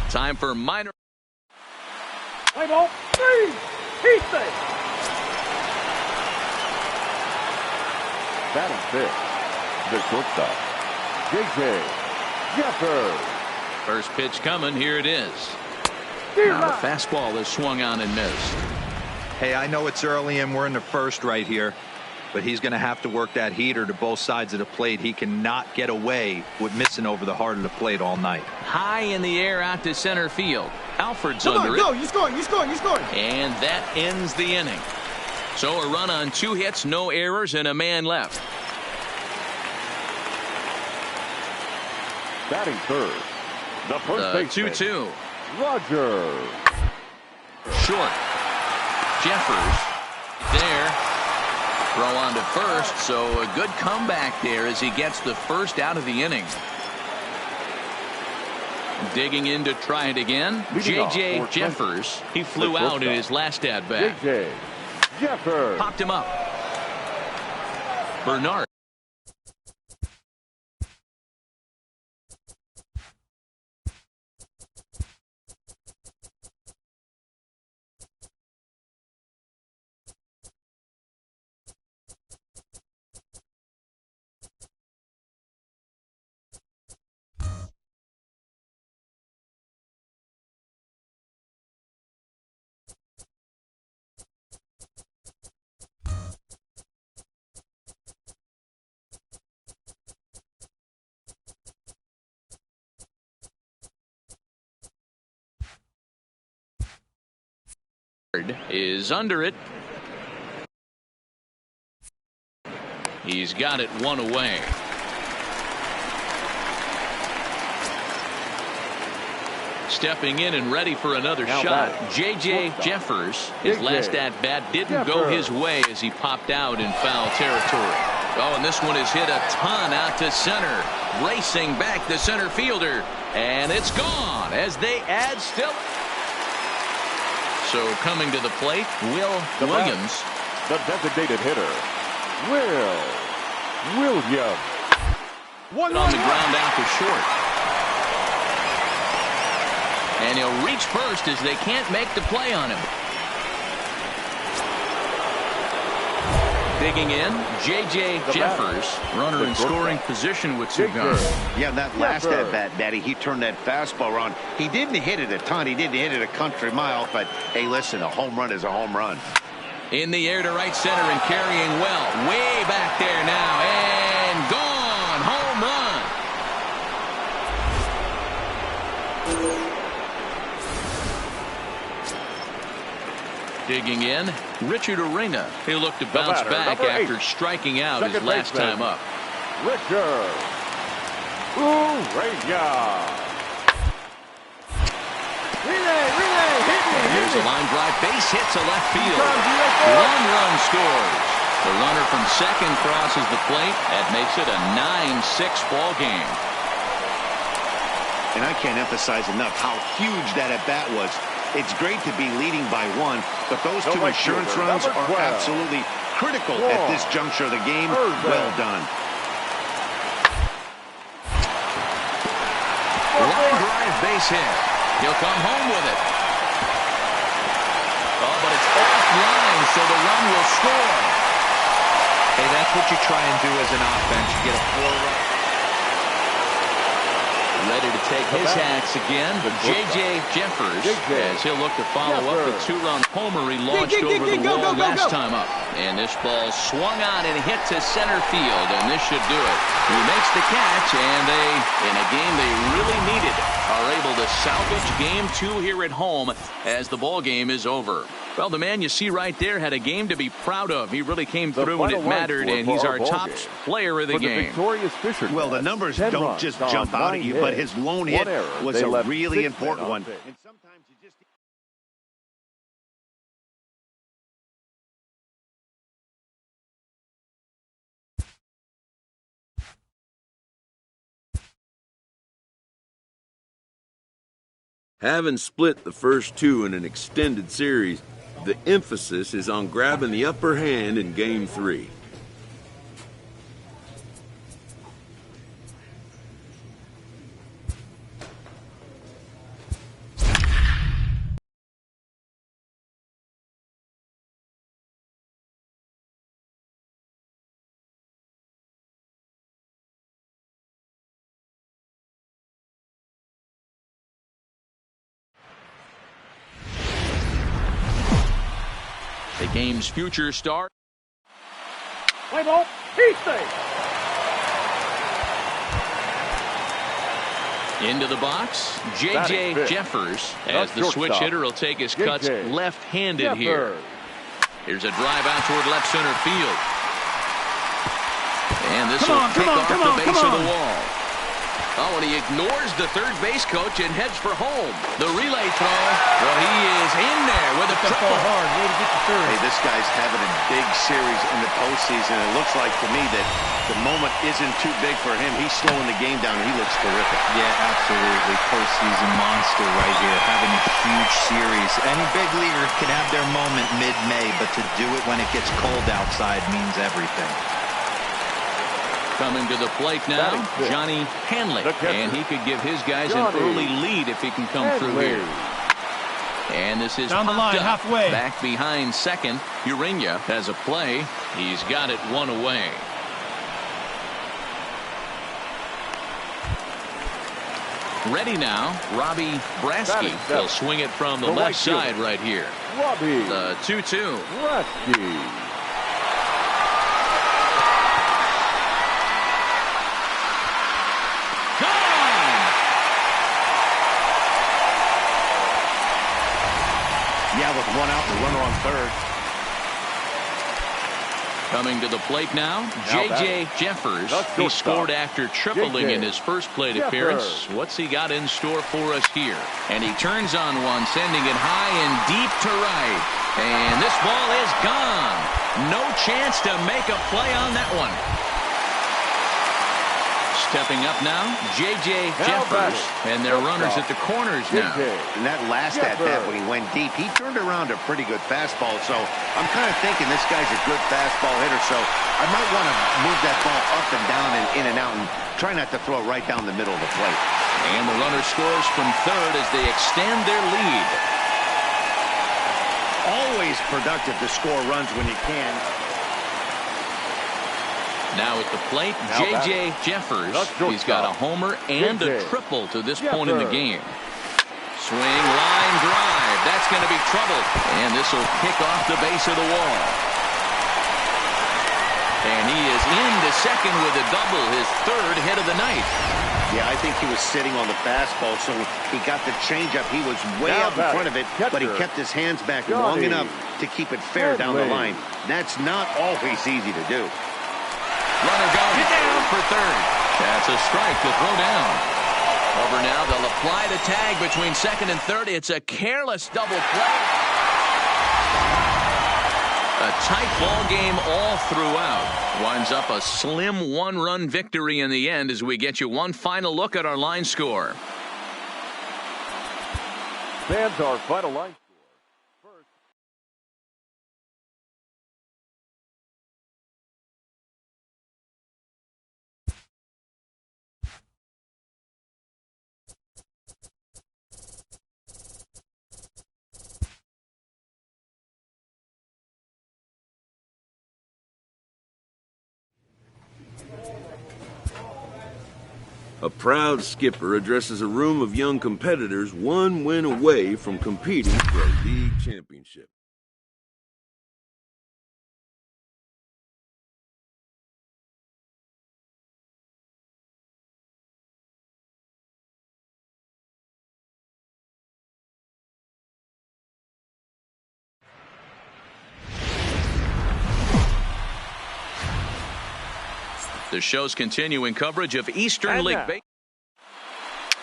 Time for minor. Play ball. Three. He's safe. Batting fifth, the shortstop, J.J. Jeffers. First pitch coming. Here it is. Now the fastball is swung on and missed. Hey, I know it's early and we're in the first right here, but he's going to have to work that heater to both sides of the plate. He cannot get away with missing over the heart of the plate all night. High in the air out to center field. Alfred's Come under on, it. go. You scoring. You scoring. You scoring. And that ends the inning. So a run on 2 hits, no errors, and a man left. Batting third, the first baseman, 2-2. Roger. Short. Jeffers there. Throw on to first, so a good comeback there as he gets the first out of the inning. Digging in to try it again. J.J. Jeffers. He flew out in his last at-bat. J.J. Jeffers. Popped him up. Bernard. Is under it. He's got it one away. Stepping in and ready for another shot. J.J. Jeffers. His last at bat didn't go his way as he popped out in foul territory. Oh, and this one is hit a ton out to center. Racing back the center fielder. And it's gone as they add still. So coming to the plate, Williams. The designated hitter, Williams. One on the ground out to short. And he'll reach first as they can't make the play on him. Digging in, J.J. Jeffers, runner in scoring position with Cigar. Yeah, that last at bat, Daddy, he turned that fastball around. He didn't hit it a ton. He didn't hit it a country mile. But, hey, listen, a home run is a home run. In the air to right center and carrying well. Way back there now. And gone. Home run. Digging in, Richard Arena. He'll look to bounce back after striking out his last time up. Richard Arena. Relay, hit me. Here's a line drive, base hit to left field. One run scores. The runner from second crosses the plate. That makes it a 9-6 ball game. And I can't emphasize enough how huge that at bat was. It's great to be leading by one, but those two insurance runs are absolutely critical at this juncture of the game. Well done. Line drive, base hit. He'll come home with it. Oh, but it's offline, so the run will score. Hey, that's what you try and do as an offense. You get a 4-run. Ready to take his hats again. J.J. Jeffers, as he'll look to follow up the two-run homer he launched over the wall last time up. And this ball swung on and hit to center field, and this should do it. He makes the catch, and they, in a game they really needed, are able to salvage game 2 here at home as the ball game is over. Well, the man you see right there had a game to be proud of. He really came through when it mattered, and he's our top player of the game. Well, the numbers don't just jump out at you, but his lone hit was a really important one. And sometimes you just... Having split the first 2 in an extended series, the emphasis is on grabbing the upper hand in Game 3. The game's future star. Play ball. He stays. Into the box, J.J. Jeffers, as the switch hitter will take his cuts left-handed here. Here's a drive out toward left center field. And this will kick off the base of the wall. Oh, and he ignores the third base coach and heads for home. The relay throw, well, he is in there with a triple. Hard. Way to get the third. Hey, this guy's having a big series in the postseason. It looks like to me that the moment isn't too big for him. He's slowing the game down. He looks terrific. Yeah, absolutely. Postseason monster right here, having a huge series. Any big leaguer can have their moment mid-May, but to do it when it gets cold outside means everything. Coming to the plate now, Johnny Hanley, and he could give his guys an early lead if he can come through here. And this is down the line, halfway. Back behind second. Uriña has a play. He's got it one away. Ready now, Robbie Brasky. He'll swing it from the left side right here. Robbie. The 2-2. Brasky. Yeah, with one out, the runner on third. Coming to the plate now, J.J. Jeffers. He scored after tripling in his first plate appearance. What's he got in store for us here? And he turns on one, sending it high and deep to right. And this ball is gone. No chance to make a play on that one. Stepping up now, J.J. Jeffers, and their runners at the corners now. And that last at-bat when he went deep, he turned around a pretty good fastball. So I'm kind of thinking this guy's a good fastball hitter. So I might want to move that ball up and down and in and out and try not to throw it right down the middle of the plate. And the runner scores from third as they extend their lead. Always productive to score runs when you can. Now at the plate, J.J. Jeffers. He's got a homer and a triple to this point in the game. Swing, line drive. That's going to be trouble. And this will kick off the base of the wall. And he is into second with a double, his third hit of the night. Yeah, I think he was sitting on the fastball, so he got the changeup. He was way out in front of it, but he kept his hands back long enough to keep it fair down the line. That's not always easy to do. Runner goes down for third. That's a strike to throw down. Over now, they'll apply the tag between second and third. It's a careless double play. A tight ball game all throughout. Winds up a slim one-run victory in the end as we get you one final look at our line score. Fans, our final line. A proud skipper addresses a room of young competitors 1 win away from competing for a league championship. The show's continuing coverage of Eastern League Baseball.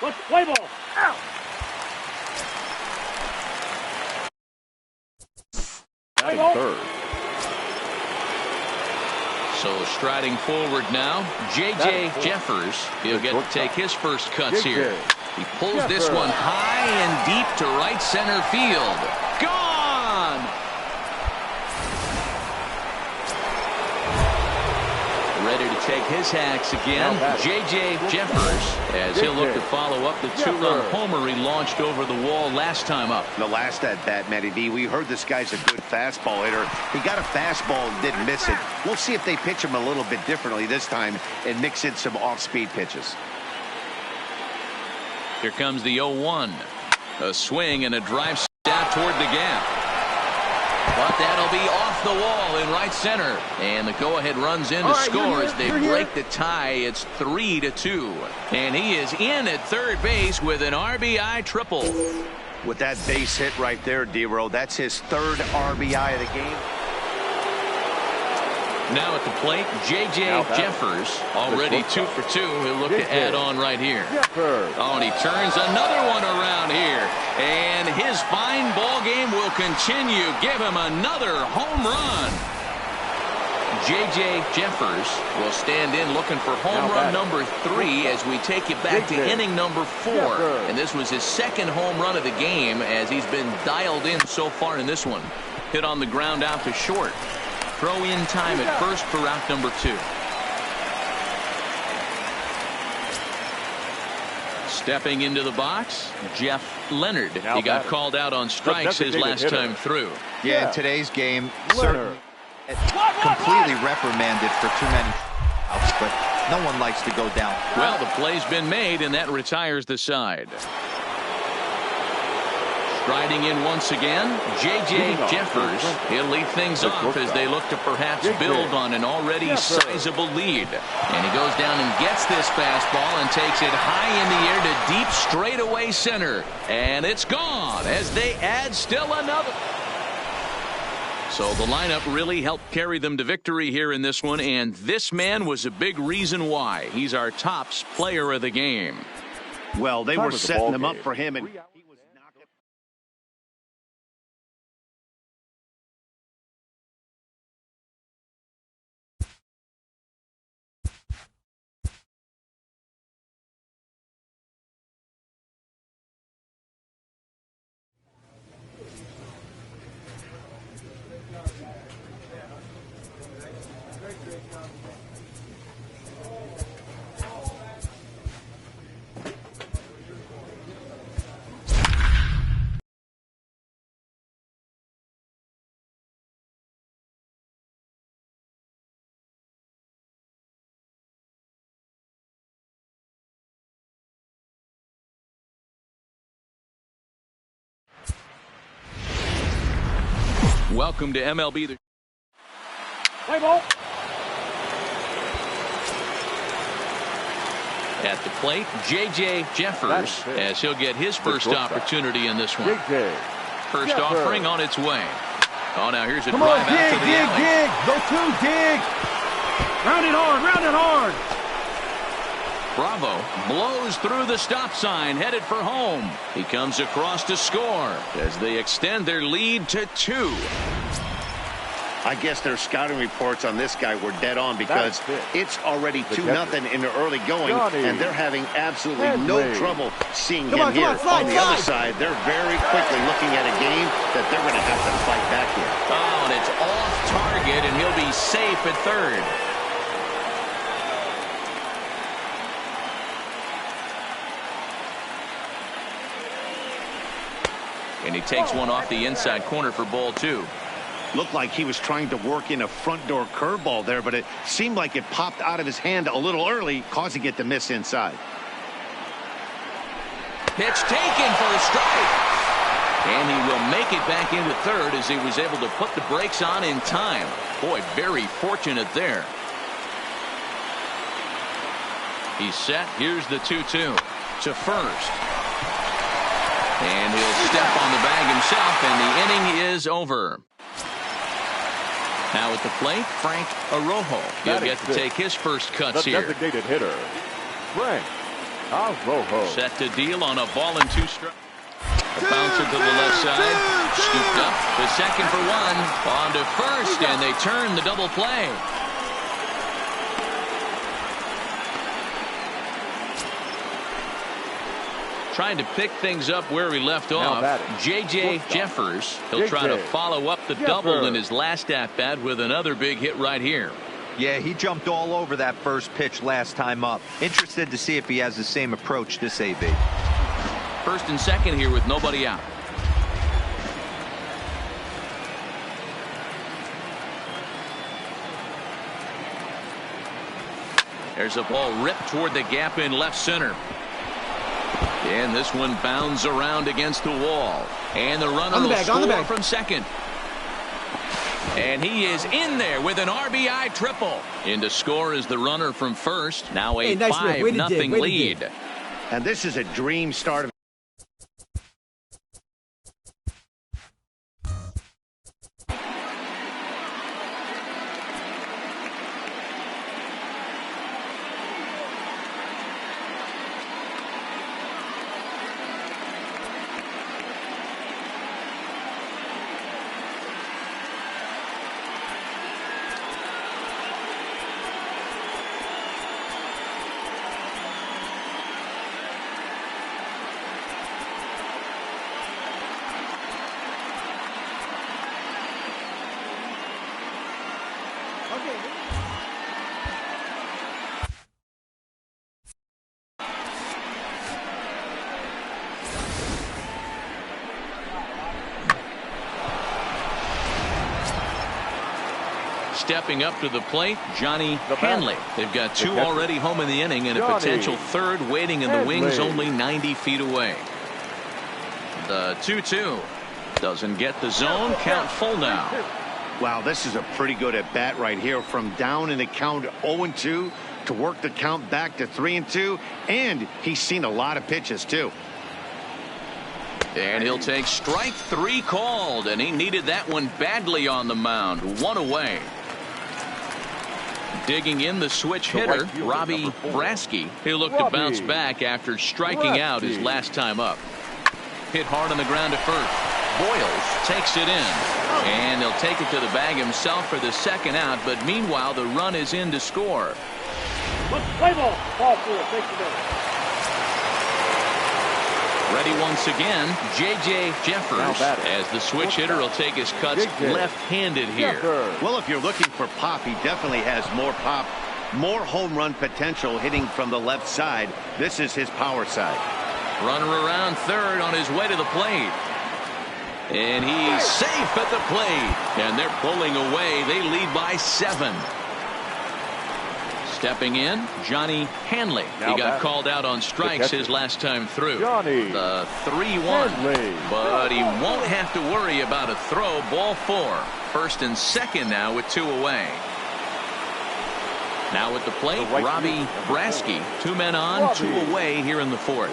Let's play ball. Out. Batting third. So striding forward now, J.J. Jeffers. He'll get to take his first cuts here. He pulls this one high and deep to right center field. Gone! Ready to take his hacks again, J.J. Jeffers, as he'll look to follow up the 2-run homer he launched over the wall last time up. The last at bat, Matty D, we heard this guy's a good fastball hitter. He got a fastball and didn't miss it. We'll see if they pitch him a little bit differently this time and mix in some off-speed pitches. Here comes the 0-1. A swing and a drive step toward the gap. But that'll be off the wall in right center. And the go-ahead runs in to score as they break the tie. It's 3-2. And he is in at third base with an RBI triple. With that base hit right there, D-Row, that's his third RBI of the game. Now at the plate, J.J. Jeffers, already 2 for 2. He'll look to add on right here. Oh, and he turns another one around here. And his fine ball game will continue. Give him another home run. J.J. Jeffers will stand in looking for home run number 3 as we take it back to inning number 4. And this was his second home run of the game as he's been dialed in so far in this one. Hit on the ground out to short. Throw in time at first for out number 2. Stepping into the box, Jeff Leonard. He got called out on strikes his last time through. Yeah, in today's game, certainly completely reprimanded for too many outs, but no one likes to go down. Well, the play's been made, and that retires the side. Striding in once again, J.J. Jeffers. He'll lead things off as they look to perhaps build on an already sizable lead. And he goes down and gets this fastball and takes it high in the air to deep straightaway center. And it's gone as they add still another. So the lineup really helped carry them to victory here in this one, and this man was a big reason why. He's our tops player of the game. Well, they were setting them up for him, and welcome to MLB. Play ball. At the plate, J.J. Jeffers, as he'll get his first opportunity in this one. First offering on its way. Oh, now here's a drive out to the alley. Dig. Go to dig. Round it hard. Bravo blows through the stop sign, headed for home. He comes across to score as they extend their lead to 2. I guess their scouting reports on this guy were dead on because it's already 2-0 in the early going, and they're having absolutely no trouble seeing him here. On the other side, they're very quickly looking at a game that they're going to have to fight back here. Oh, and it's off target, and he'll be safe at third. And he takes one off the inside corner for ball 2. Looked like he was trying to work in a front door curveball there, but it seemed like it popped out of his hand a little early, causing it to miss inside. Pitch taken for a strike. And he will make it back into third as he was able to put the brakes on in time. Boy, very fortunate there. He's set. Here's the 2-2 to first. And he'll step on the bag himself, and the inning is over. Now at the plate, Frank Arrojo. He'll get to take his first cuts here. The designated hitter, Frank Arrojo. Set to deal on a ball and 2 strikes. A bouncer to the left side. Scooped up to second for 1. On to first, and they turn the double play. Trying to pick things up where he left off. J.J. Jeffers. He'll try to follow up the double in his last at-bat with another big hit right here. Yeah, he jumped all over that first pitch last time up. Interested to see if he has the same approach this AB. First and second here with nobody out. There's a ball ripped toward the gap in left center. And this one bounds around against the wall. And the runner will score from second. And he is in there with an RBI triple. In to score is the runner from first. Now a 5-0 lead. And this is a dream start. Stepping up to the plate, Johnny Hanley. They've got 2 already home in the inning and a potential third waiting in the wings only 90 feet away. The 2-2 doesn't get the zone. Count full now. Wow, this is a pretty good at bat right here, from down in the count 0-2 to work the count back to 3-2, and he's seen a lot of pitches too. And he'll take strike 3 called, and he needed that one badly on the mound. 1 away. Digging in the switch hitter, Robbie Brasky. He'll look to bounce back after striking out his last time up. Hit hard on the ground to first. Boyles takes it in. And he'll take it to the bag himself for the second out, but meanwhile the run is in to score. Play ball. Ball 4. Take the ball. Ready once again, J.J. Jeffers, as the switch hitter will take his cuts left-handed here. Well, if you're looking for pop, he definitely has more pop, more home run potential hitting from the left side. This is his power side. Runner around third on his way to the plate. And he's safe at the plate. And they're pulling away. They lead by 7. Stepping in, Johnny Hanley. He got called out on strikes his last time through. The 3-1. But he won't have to worry about a throw. Ball 4. First and second now with 2 away. Now at the plate, Robbie Brasky. 2 men on, 2 away here in the 4th.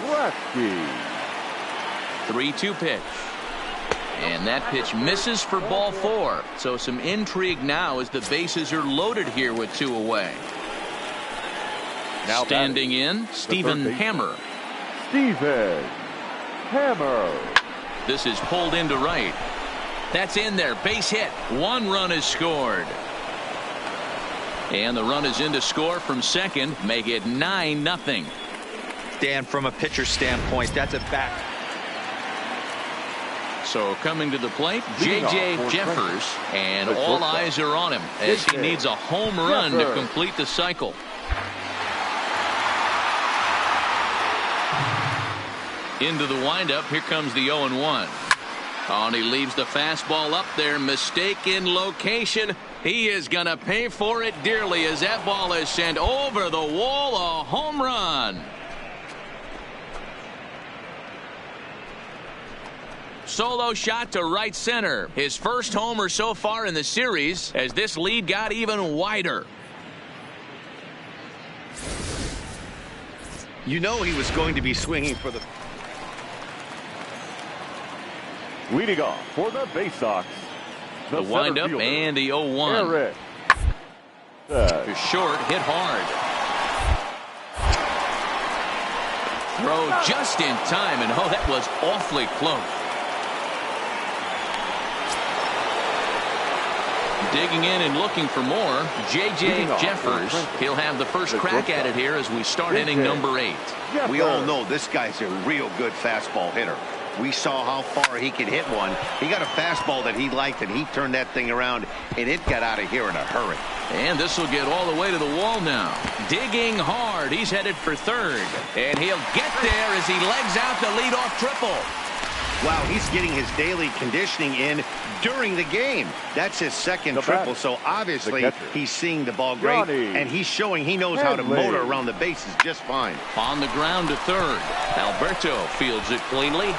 3-2 pitch. And that pitch misses for ball 4. So some intrigue now as the bases are loaded here with 2 away. Now standing in, Stephen Hammer. Stephen Hammer. This is pulled into right. That's in there. Base hit. 1 run is scored. And the run is in to score from second. Make it 9-0. Dan, from a pitcher standpoint, that's a back. So coming to the plate, J.J. Jeffers. And all eyes are on him as he needs a home run to complete the cycle. Into the windup. Here comes the 0-1. Oh, and he leaves the fastball up there. Mistaken location. He is going to pay for it dearly as that ball is sent over the wall. A home run. Solo shot to right center. His first homer so far in the series as this lead got even wider. You know he was going to be swinging for the... Leading off for the Bay Sox. The windup and the 0-1. To short, hit hard. Throw just in time, and oh, that was awfully close. Digging in and looking for more, J.J. Jeffers. He'll have the first crack at it here as we start inning number 8. We all know this guy's a real good fastball hitter. We saw how far he could hit one. He got a fastball that he liked, and he turned that thing around, and it got out of here in a hurry. And this will get all the way to the wall now. Digging hard. He's headed for third. And he'll get there as he legs out the leadoff triple. Wow, he's getting his daily conditioning in during the game. That's his second triple, so obviously he's seeing the ball great, and he's showing he knows how to motor around the bases just fine. On the ground to third. Alberto fields it cleanly.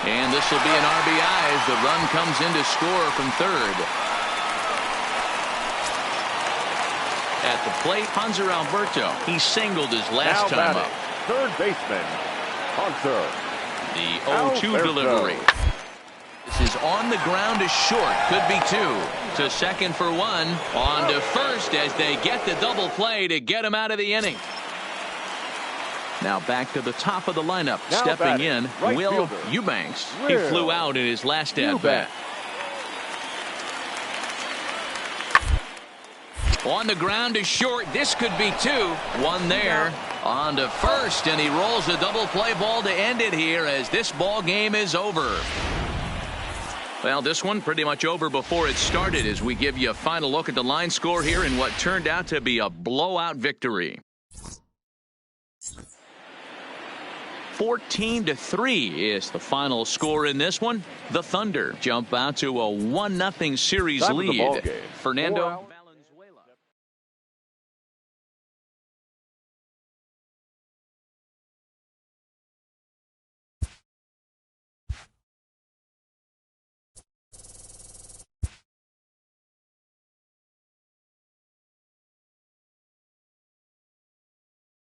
And this will be an RBI as the run comes in to score from third. At the plate, Hanser Alberto. He singled his last time up. Third baseman, Hanser. The 0-2 delivery. This is on the ground to short. Could be 2. To second for 1. On to first as they get the double play to get him out of the inning. Now back to the top of the lineup. Stepping in, Will Eubanks. He flew out in his last at-bat. On the ground to short. This could be 2. 1 there. On to first, and he rolls a double play ball to end it here as this ball game is over. Well, this one pretty much over before it started as we give you a final look at the line score here in what turned out to be a blowout victory. 14-3 is the final score in this one. The Thunder jump out to a 1-0 series lead. Fernando Valenzuela.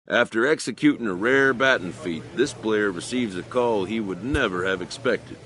After executing a rare batting feat, this player receives a call he would never have expected.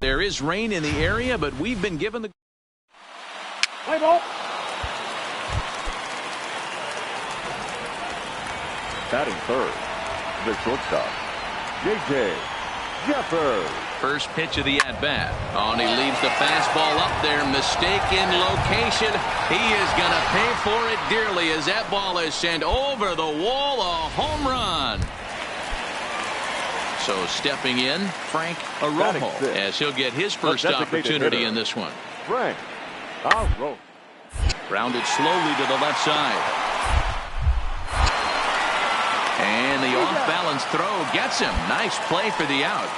There is rain in the area, but we've been given the Play ball. Batting third, the shortstop, J.J. Jeffers. first pitch of the at-bat. Oh, and he leaves the fastball up there. Mistaken location. He is going to pay for it dearly as that ball is sent over the wall. A home run. So stepping in, Frank Arrojo, as he'll get his first opportunity in this one. Frank Arrojo. Rounded slowly to the left side. And the off-balance throw gets him. Nice play for the out.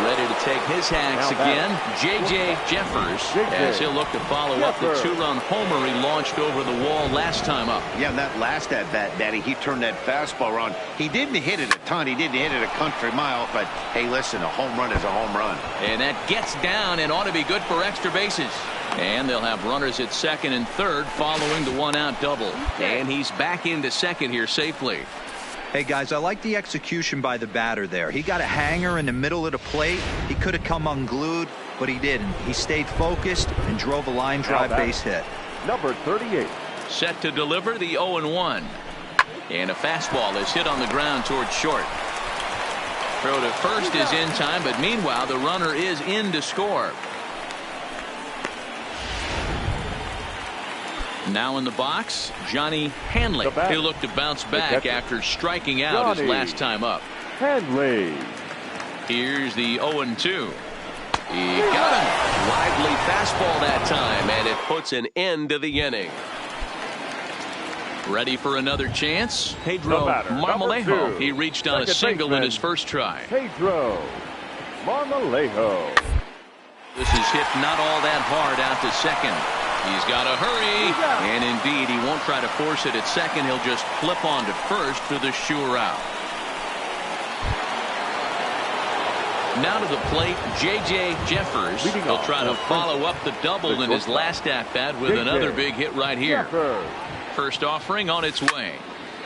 Ready to take his hacks again, J.J. Jeffers, as he'll look to follow up the two-run homer he launched over the wall last time up. Yeah, and that last at-bat, Daddy, he turned that fastball around. He didn't hit it a ton. He didn't hit it a country mile, but, hey, listen, a home run is a home run. And that gets down and ought to be good for extra bases. And they'll have runners at second and third following the one-out double. And he's back into second here safely. Hey, guys, I like the execution by the batter there. He got a hanger in the middle of the plate. He could have come unglued, but he didn't. He stayed focused and drove a line drive base hit. Number 38. Set to deliver the 0-1. And a fastball is hit on the ground towards short. Throw to first is in time, but meanwhile, the runner is in to score. Now in the box, Johnny Hanley. He'll look to bounce back after striking out his last time up. Hanley. Here's the 0-2. He got him. Lively fastball that time, and it puts an end to the inning. Ready for another chance? Pedro Marmolejo. He reached on a single in his first try. Pedro Marmolejo. This is hit not all that hard out to second. He's got to hurry, and indeed, he won't try to force it at second. He'll just flip on to first for the sure out. Now to the plate, J.J. Jeffers. He'll try to follow up the double in his last at-bat with another big hit right here. First offering on its way.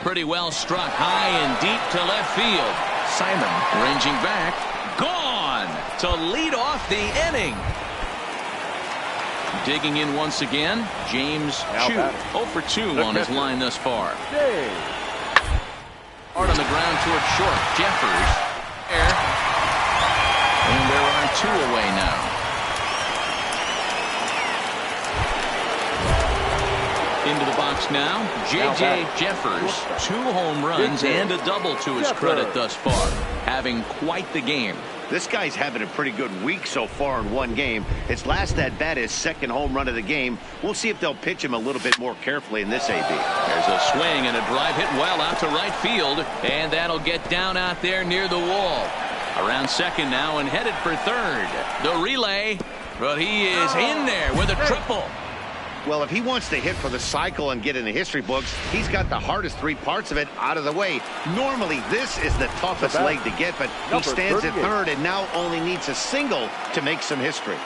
Pretty well struck high and deep to left field. Simon ranging back. Gone to lead off the inning. Digging in once again, James Chu. 0 for 2 on his line thus far. Hard on the ground towards short. Jeffers. And there are 2 away now. Into the box now, J.J. Jeffers. 2 home runs and a double to his credit thus far. Having quite the game. This guy's having a pretty good week so far in one game. His last at-bat is second home run of the game. We'll see if they'll pitch him a little bit more carefully in this AB. There's a swing and a drive hit well out to right field. And that'll get down out there near the wall. Around second now and headed for third. The relay, but he is in there with a triple. Well, if he wants to hit for the cycle and get in the history books, he's got the hardest 3 parts of it out of the way. Normally, this is the toughest leg to get, but he stands at third and now only needs a single to make some history.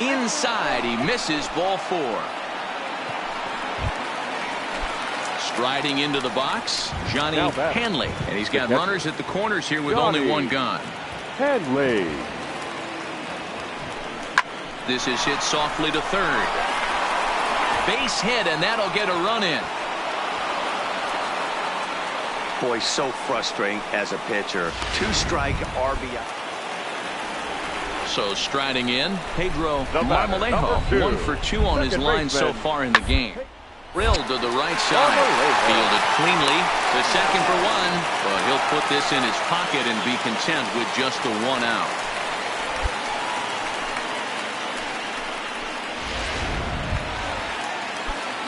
Inside, he misses ball 4. Striding into the box, Johnny Hanley. And he's got runners at the corners here with only 1 gone. Hanley. This is hit softly to third. Base hit, and that'll get a run in. Boy, so frustrating as a pitcher. 2-strike RBI. So striding in, Pedro Marmolejo. 1 for 2 on his line so far in the game. Drilled to the right side. Fielded cleanly. The second for 1, but he'll put this in his pocket and be content with just the 1 out.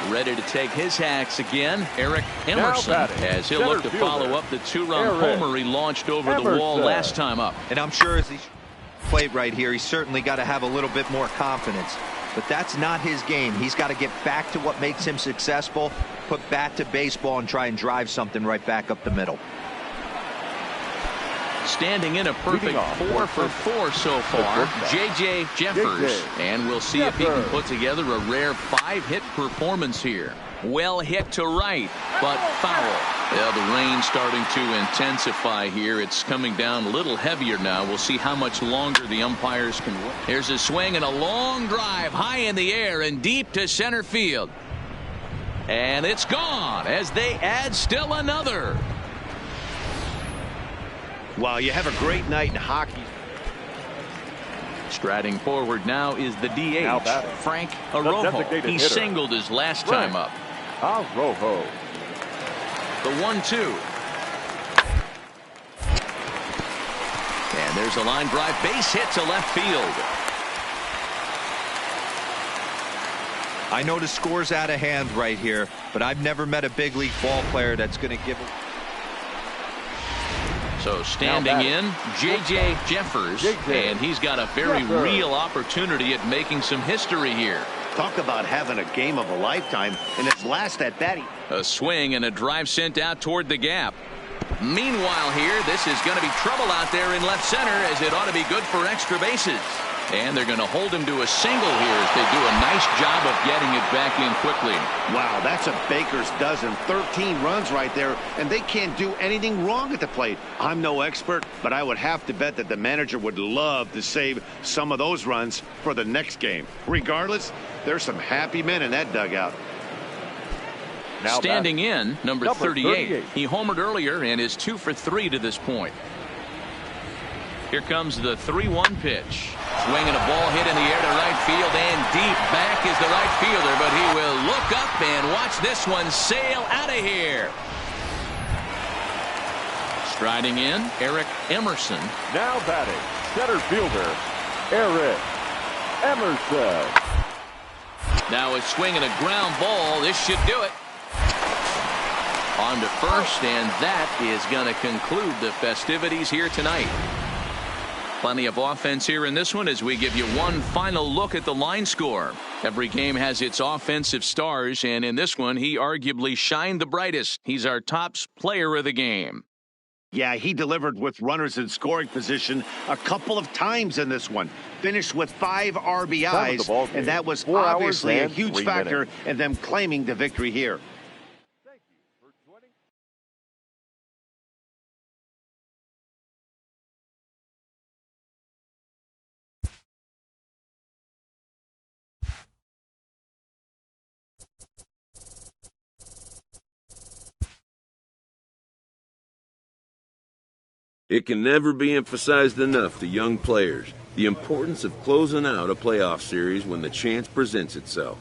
Ready to take his hacks again, Eric Emerson, as he'll look to follow up the 2-run homer he launched over the wall last time up. And I'm sure as he played right here, he's certainly got to have a little bit more confidence. But that's not his game. He's got to get back to what makes him successful, put bat to baseball, and try and drive something right back up the middle. Standing in a perfect 4 for 4 so far, J.J. Jeffers. And we'll see if he can put together a rare 5-hit performance here. Well hit to right, but foul. Well, the rain starting to intensify here. It's coming down a little heavier now. We'll see how much longer the umpires can wait. Here's a swing and a long drive high in the air and deep to center field. And it's gone as they add still another. Wow, you have a great night in hockey. Striding forward now is the DH, Frank Arojo. He singled his last time up. Arojo. The 1-2. And there's a line drive base hit to left field. I know the score's out of hand right here, but I've never met a big league ball player that's going to give it. So standing in, J.J. Jeffers, and he's got a very real opportunity at making some history here. Talk about having a game of a lifetime in his last at bat. A swing and a drive sent out toward the gap. Meanwhile here, this is going to be trouble out there in left center, as it ought to be good for extra bases. And they're going to hold him to a single here as they do a nice job of getting it back in quickly. Wow, that's a baker's dozen. 13 runs right there, and they can't do anything wrong at the plate. I'm no expert, but I would have to bet that the manager would love to save some of those runs for the next game. Regardless, there's some happy men in that dugout. Now standing in, number 38. He homered earlier and is 2 for 3 to this point. Here comes the 3-1 pitch. Swinging a ball hit in the air to right field, and deep back is the right fielder, but he will look up and watch this one sail out of here. Striding in, Eric Emerson. Now batting, center fielder, Eric Emerson. Now a swing and a ground ball. This should do it. On to first, and that is going to conclude the festivities here tonight. Plenty of offense here in this one as we give you one final look at the line score. Every game has its offensive stars, and in this one, he arguably shined the brightest. He's our top player of the game. Yeah, he delivered with runners in scoring position a couple of times in this one. Finished with 5 RBIs, and that was obviously a huge factor in them claiming the victory here. It can never be emphasized enough to young players, the importance of closing out a playoff series when the chance presents itself.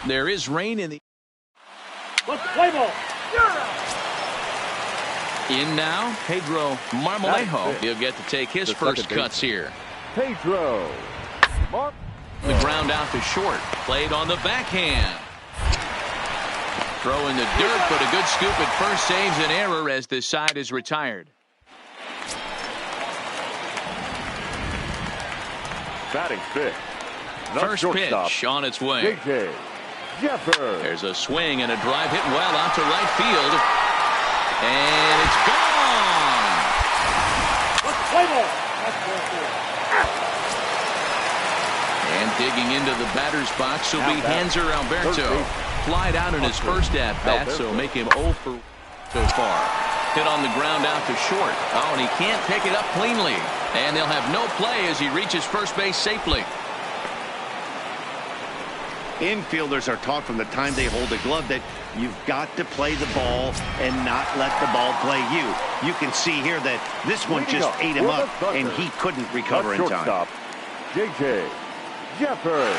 There is rain in the... Let's play ball. In now, Pedro Marmolejo. He'll get to take his first cuts here. Pedro. The ground out to short. Played on the backhand. Throw in the dirt, but a good scoop at first saves an error as the side is retired. Batting fifth. First pitch on its way. J.J. Jeffers. There's a swing and a drive hit well out to right field. And it's gone. Let's play ball. And digging into the batter's box will be Hanser Alberto. Flied out in his first at-bat, so make him 0 for so far. Hit on the ground out to short. Oh, and he can't pick it up cleanly. And they'll have no play as he reaches first base safely. Infielders are taught from the time they hold a glove that you've got to play the ball and not let the ball play you. You can see here that this one just ate him up, and he couldn't recover in time. J.J. Jeffers.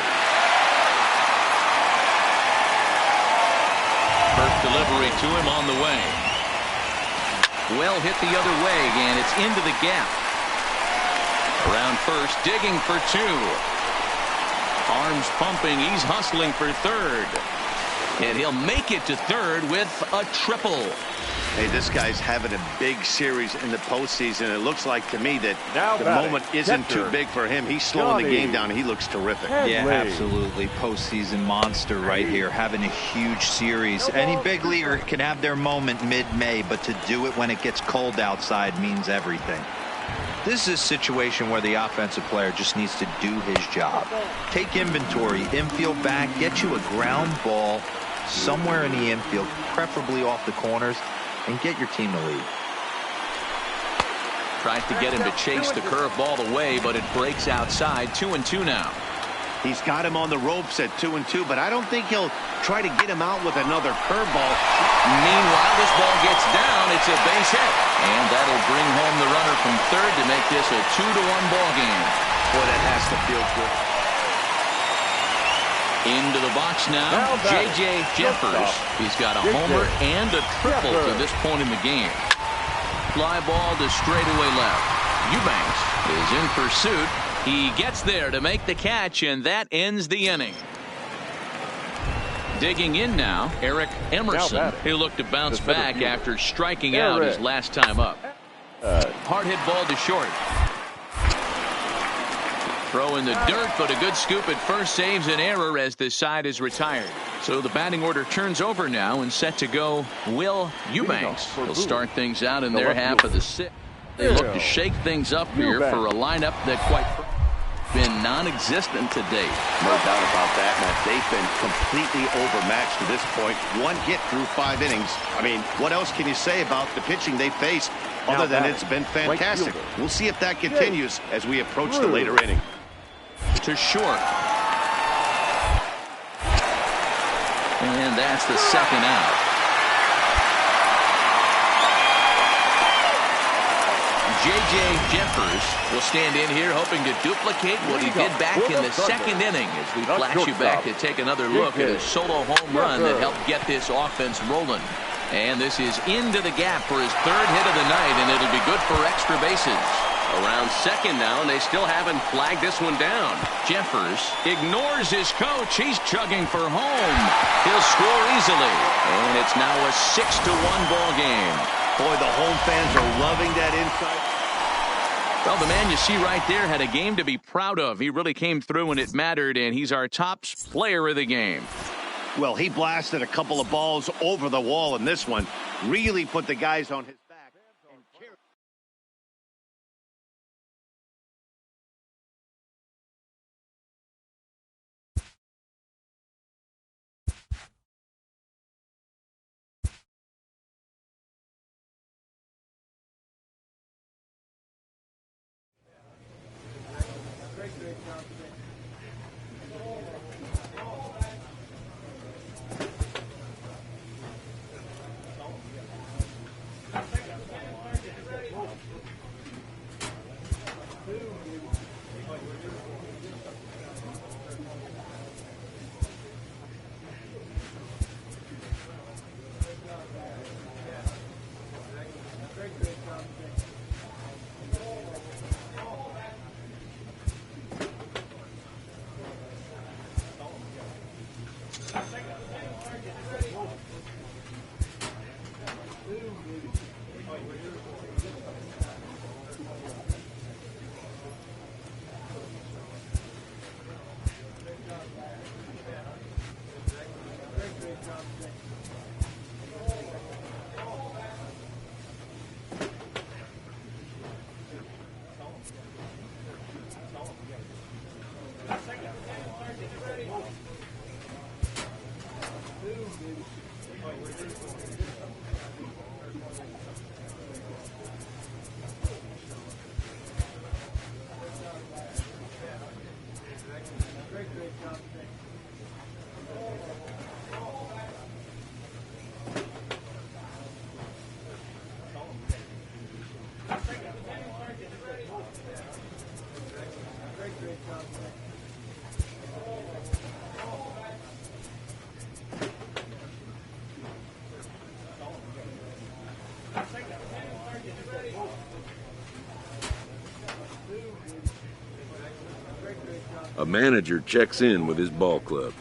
First delivery to him on the way. Well hit the other way, and it's into the gap. Around first, digging for 2. Arms pumping, he's hustling for third. And he'll make it to third with a triple. Hey, this guy's having a big series in the postseason. It looks like to me that Now the batting, moment isn't catcher, too big for him. He's slowing the Johnny. game down. He looks terrific. Yeah, Henley. absolutely. Postseason monster right here, having a huge series. Any big leaguer can have their moment mid-May, but to do it when it gets cold outside means everything. This is a situation where the offensive player just needs to do his job. Take inventory, infield back, get you a ground ball somewhere in the infield, preferably off the corners, and get your team the lead. Tries to get him to chase the curveball away, but it breaks outside. 2-2 now. He's got him on the ropes at 2-2, but I don't think he'll try to get him out with another curveball. Meanwhile, this ball gets down. It's a base hit. And that'll bring home the runner from third to make this a 2-1 ball game. Boy, that has to feel good. Into the box now, J.J. Jeffers. He's got a homer and a triple to this point in the game. Fly ball to straightaway left. Eubanks is in pursuit. He gets there to make the catch, and that ends the inning. Digging in now, Eric Emerson, who looked to bounce back after striking out his last time up. Hard hit ball to short. Throw in the dirt, but a good scoop at first saves an error as this side is retired. So the batting order turns over now and set to go Will Eubanks. He'll start things out in their half of the sixth. They look to shake things up here for a lineup that quite been non-existent to date. No doubt about that, Matt. They've been completely overmatched to this point. One hit through 5 innings. I mean, what else can you say about the pitching they face other than it's been fantastic? We'll see if that continues as we approach the later inning. To short. And that's the second out. J.J. Jeffers will stand in here hoping to duplicate what he did back in the second inning as we flash you back to take another look at his solo home run that helped get this offense rolling. And this is into the gap for his third hit of the night, and it'll be good for extra bases. Around second now, and they still haven't flagged this one down. Jeffers ignores his coach. He's chugging for home. He'll score easily. And it's now a 6-1 ball game. Boy, the home fans are loving that inside. Well, the man you see right there had a game to be proud of. He really came through when it mattered, and he's our top player of the game. Well, he blasted a couple of balls over the wall in this one. Really put the guys on his back. A manager checks in with his ball club.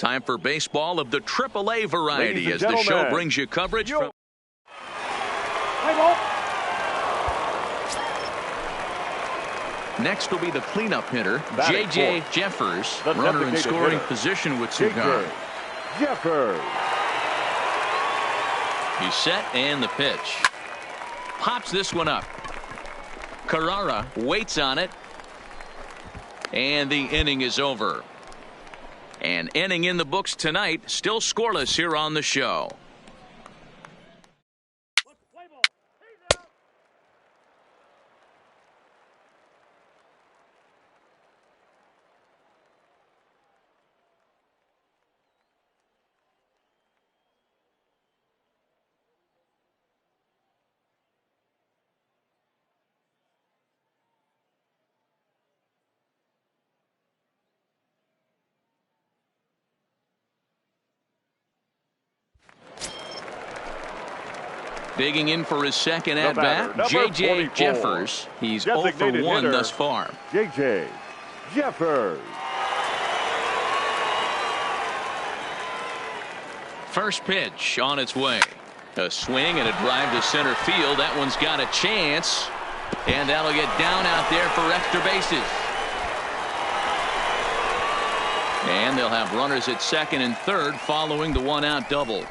Time for baseball of the AAA variety as the gentlemen, show brings you coverage from. Next will be the cleanup hitter, J.J. Jeffers, runner in scoring position with cigar. Jeffers. He's set and the pitch. Pops this one up. Carrara waits on it. And the inning is over. An inning in the books tonight, still scoreless here on the show. Digging in for his second at-bat, J.J. Jeffers. He's 0 for 1 thus far. J.J. Jeffers. First pitch on its way. A swing and a drive to center field. That one's got a chance. And that'll get down out there for extra bases. And they'll have runners at second and third following the one-out double.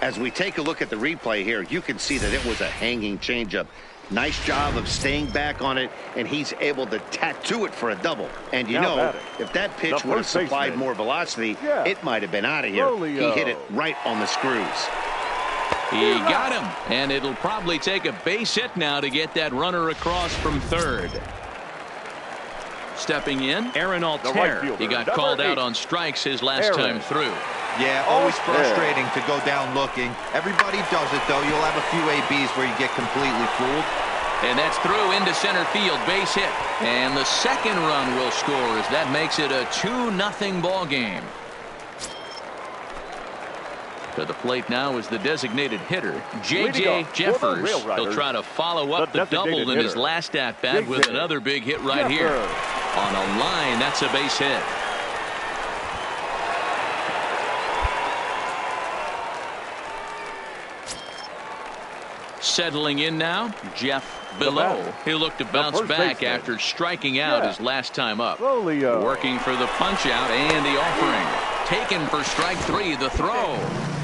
As we take a look at the replay here, you can see that it was a hanging changeup. Nice job of staying back on it, and he's able to tattoo it for a double. And you know, if that pitch would have supplied more velocity, it might have been out of here. He hit it right on the screws. He got him, and it'll probably take a base hit now to get that runner across from third. Stepping in, Aaron Altair. He got called out on strikes his last time through. Yeah, always frustrating to go down looking. Everybody does it, though. You'll have a few ABs where you get completely fooled. And that's through into center field, base hit. And the second run will score as that makes it a 2-0 ball game. To the plate now is the designated hitter, J.J. Jeffers. He'll try to follow up the double in his last at-bat with another big hit right here. On a line, that's a base hit. Settling in now, Jeff Below. He'll look to bounce back after striking out his last time up. Working for the punch out and the offering. Taken for strike three. The throw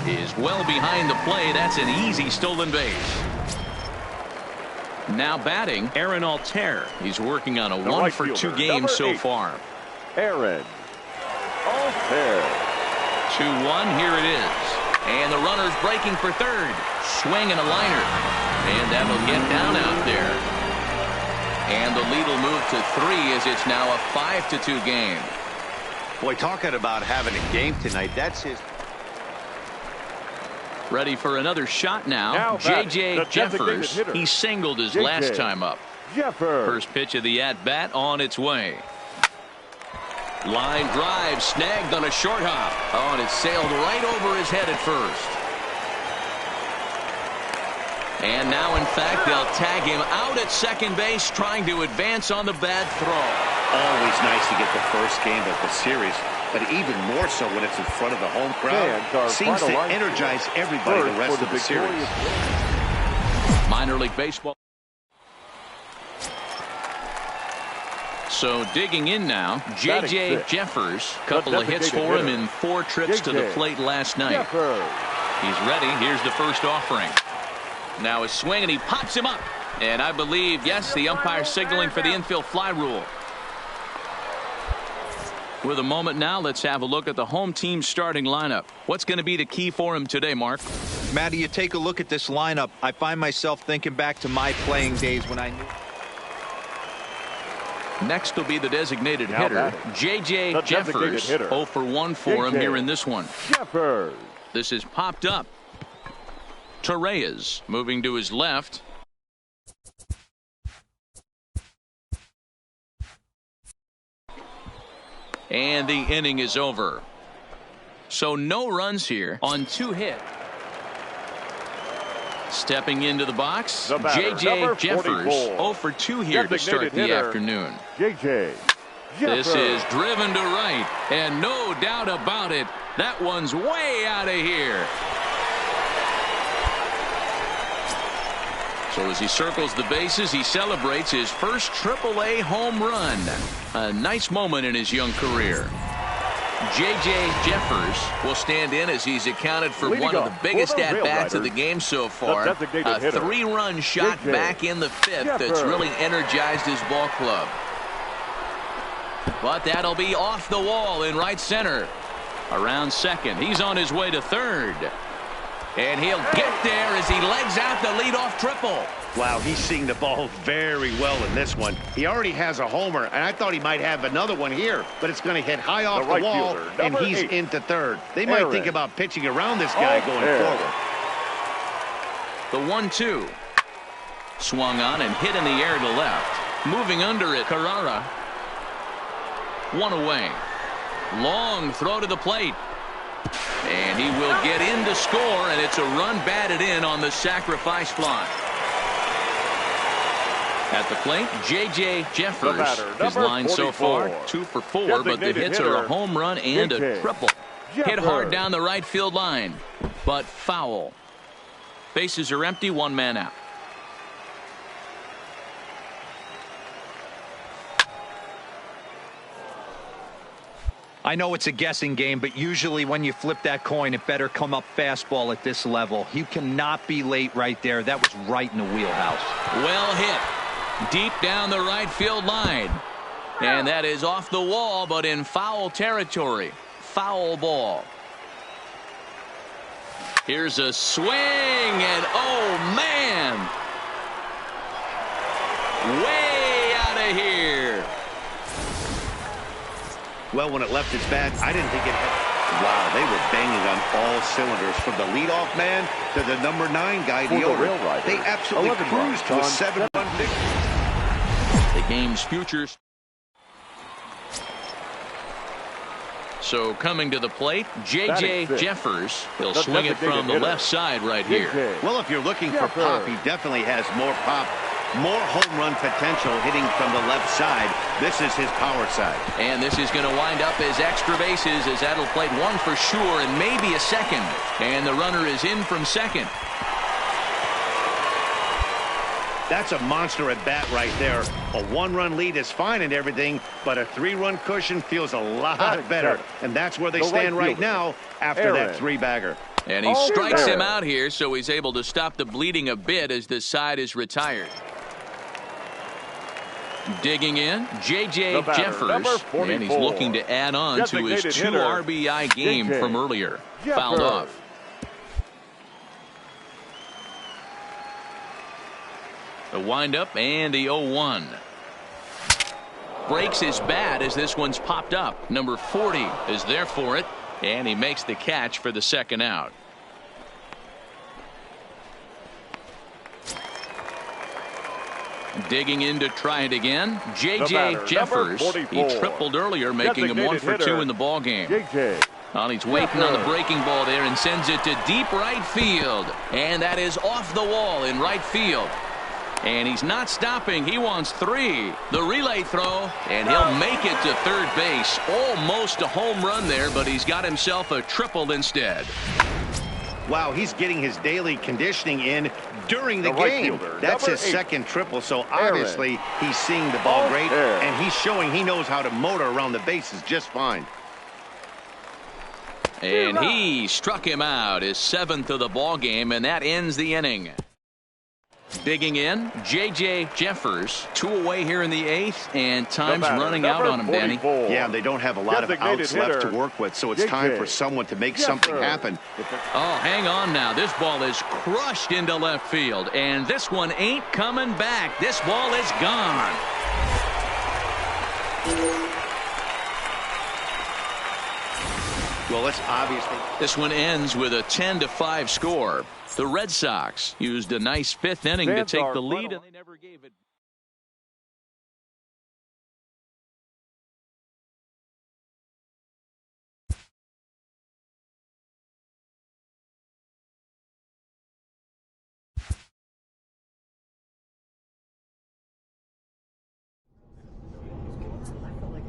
is well behind the play. That's an easy stolen base. Now batting, Aaron Altair. He's working on a 1-for-2 game so far. Aaron Altair. 2-1. Here it is. And the runner's breaking for third. Swing and a liner. And that'll get down out there. And the lead will move to 3 as it's now a 5-2 game. Boy, talking about having a game tonight, that's his. Ready for another shot now. J.J. Jeffers. He singled his last time up. First pitch of the at-bat on its way. Line drive snagged on a short hop. Oh, and it sailed right over his head at first. And now, in fact, they'll tag him out at second base, trying to advance on the bad throw. Always nice to get the first game of the series, but even more so when it's in front of the home crowd. Seems to energize everybody the rest of the series. Minor League Baseball. So digging in now, J.J. Jeffers. Couple of hits for him in 4 trips to the plate last night. He's ready. Here's the first offering. Now a swing, and he pops him up. And I believe, yes, the umpire signaling for the infield fly rule. With a moment now, let's have a look at the home team starting lineup. What's going to be the key for him today, Mark? Matty, you take a look at this lineup. I find myself thinking back to my playing days when I knew. Next will be the designated hitter, J.J. Jeffers. 0 for 1 for him here in this one. Jeffers. This is popped up. Torreyes moving to his left. And the inning is over. So no runs here on 2 hits. Stepping into the box, J.J. Jeffers. 0 for 2 here to start the afternoon. J.J. This is driven to right, and no doubt about it, that one's way out of here. So as he circles the bases, he celebrates his first AAA home run. A nice moment in his young career. J.J. Jeffers will stand in as he's accounted for one of the biggest at-bats of the game so far. A 3-run shot back in the 5th that's really energized his ball club. But that'll be off the wall in right center. Around second. He's on his way to third. And he'll get there as he legs out the leadoff triple. Wow, he's seeing the ball very well in this one. He already has a homer, and I thought he might have another one here, but it's going to hit high off the wall, and he's into third. They might think about pitching around this guy going forward. The 1-2. Swung on and hit in the air to left. Moving under it, Carrara. One away. Long throw to the plate. And he will get in to score, and it's a run batted in on the sacrifice fly. At the plate, J.J. Jeffers. His line so far, 2 for 4, but the hits are a home run and a triple. Hit hard down the right field line, but foul. Bases are empty, 1 man out. I know it's a guessing game, but usually when you flip that coin, it better come up fastball at this level. You cannot be late right there. That was right in the wheelhouse. Well hit. Deep down the right field line. And that is off the wall, but in foul territory. Foul ball. Here's a swing, and oh, man. Way out of here. Well, when it left his bat, I didn't think it had... Wow, they were banging on all cylinders, from the leadoff man to the number 9 guy, the order. They absolutely cruised to a 7-run victory. The game's futures. So coming to the plate, J.J. Jeffers. He'll swing it from the left side right here. Well, if you're looking for pop, he definitely has more pop. More home run potential hitting from the left side. This is his power side. And this is going to wind up as extra bases, as that'll play 1 for sure and maybe a second. And the runner is in from second. That's a monster at bat right there. A 1-run lead is fine and everything, but a 3-run cushion feels a lot better. And that's where they stand right now after that 3-bagger. And he strikes him out here, so he's able to stop the bleeding a bit as the side is retired. Digging in, J.J. Jeffers, and he's looking to add on to his 2 RBI game from earlier. Fouled off. The windup and the 0-1. Breaks his bat as this one's popped up. Number 40 is there for it, and he makes the catch for the second out. Digging in to try it again, J.J. Jeffers. He tripled earlier, making him 1 for 2 in the ball game. He's waiting on the breaking ball there and sends it to deep right field. And that is off the wall in right field. And he's not stopping. He wants 3. The relay throw, and he'll make it to third base. Almost a home run there, but he's got himself a triple instead. Wow, he's getting his daily conditioning in during the game. That's his second triple, so obviously he's seeing the ball great, and he's showing he knows how to motor around the bases just fine. And he struck him out, his 7th of the ball game, and that ends the inning. Digging in, J.J. Jeffers. 2 away here in the 8th, and time's running out on him, Danny. Yeah, they don't have a lot of outs left to work with, so it's time for someone to make something happen. Oh, hang on now. This ball is crushed into left field, and this one ain't coming back. This ball is gone. Well, it's obviously... This one ends with a 10-5 score. The Red Sox used a nice 5th inning to take the lead, and they never gave it. I felt like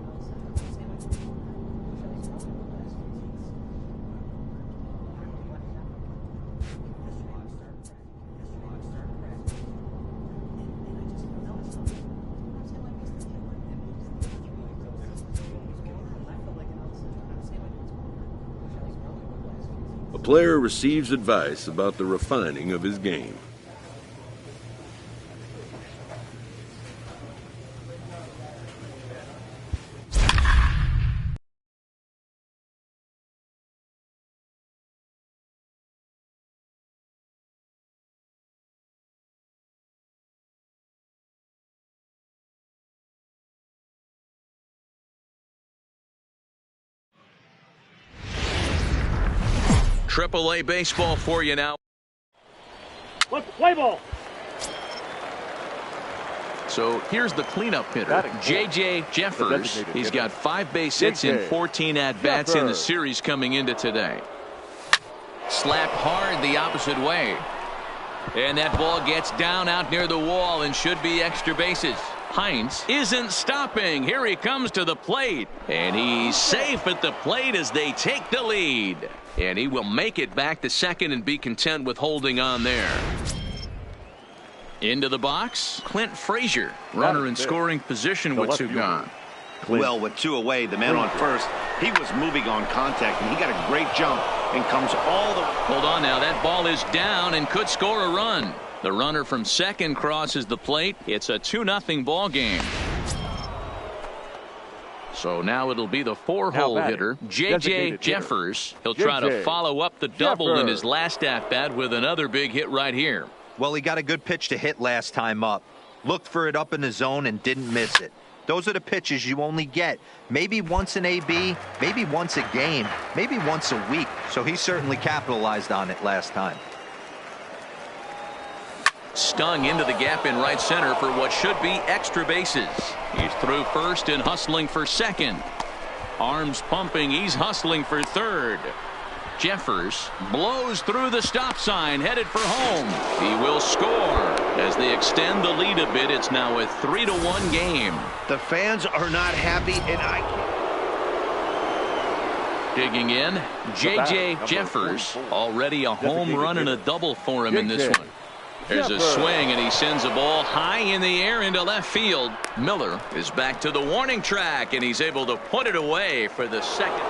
a player receives advice about the refining of his game. AAA baseball for you now. Let's play ball. So here's the cleanup hitter, J.J. Jeffers. He's got 5 base hits in 14 at-bats in the series coming into today. Slapped hard the opposite way. And that ball gets down out near the wall and should be extra bases. Hines isn't stopping. Here he comes to the plate. And he's safe at the plate as they take the lead. And he will make it back to second and be content with holding on there. Into the box, Clint Frazier, runner in scoring position with 2 gone. Well, with 2 away, the man on first, he was moving on contact, and he got a great jump and comes all the... Hold on now, that ball is down and could score a run. The runner from second crosses the plate. It's a 2-0 ball game. So now it'll be the 4-hole hitter, J.J. Jeffers. He'll try to follow up the double in his last at-bat with another big hit right here. Well, he got a good pitch to hit last time up. Looked for it up in the zone and didn't miss it. Those are the pitches you only get maybe once in AB, maybe once a game, maybe once a week. So he certainly capitalized on it last time. Stung into the gap in right center for what should be extra bases. He's through first and hustling for second. Arms pumping. He's hustling for third. Jeffers blows through the stop sign, headed for home. He will score as they extend the lead a bit. It's now a 3-1 game. The fans are not happy, and I can't. Digging in, J.J. Jeffers. Already a home run and a double for him in this one. There's a swing, and he sends a ball high in the air into left field. Miller is back to the warning track, and he's able to put it away for the second.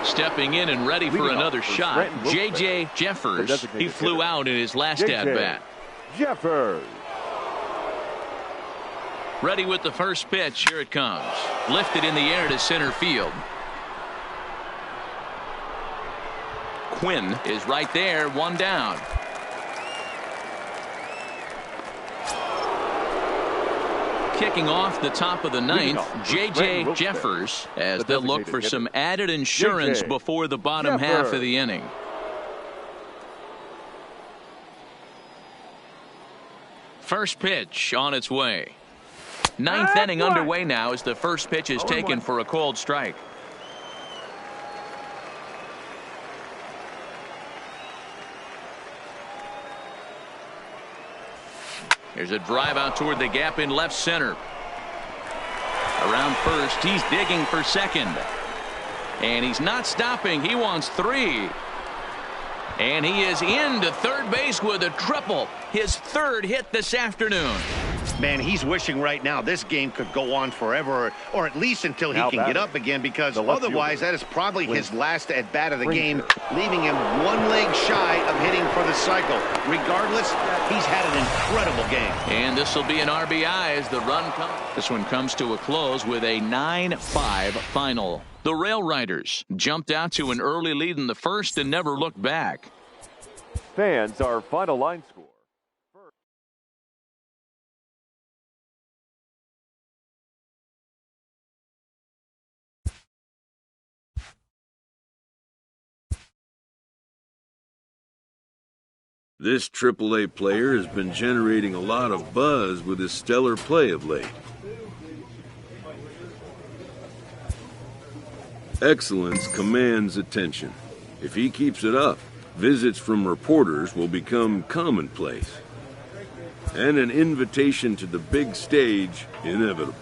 Stepping in and ready for another shot, J.J. Jeffers. He flew out in his last at-bat. Jeffers. Ready with the first pitch. Here it comes. Lifted in the air to center field. Quinn is right there, 1 down. Kicking off the top of the 9th, J.J. Jeffers, as they'll look for some added insurance before the bottom half of the inning. First pitch on its way. 9th inning underway now as the first pitch is taken for a called strike. There's a drive out toward the gap in left center. Around first, he's digging for second. And he's not stopping. He wants 3. And he is into third base with a triple. His 3rd hit this afternoon. Man, he's wishing right now this game could go on forever, or at least until he can get up again, because otherwise that is probably his last at-bat of the game, leaving him 1 leg shy of hitting for the cycle. Regardless, he's had an incredible game. And this will be an RBI as the run comes. This one comes to a close with a 9-5 final. The Rail Riders jumped out to an early lead in the first and never looked back. Fans, our final line score. This AAA player has been generating a lot of buzz with his stellar play of late. Excellence commands attention. If he keeps it up, visits from reporters will become commonplace, and an invitation to the big stage inevitable.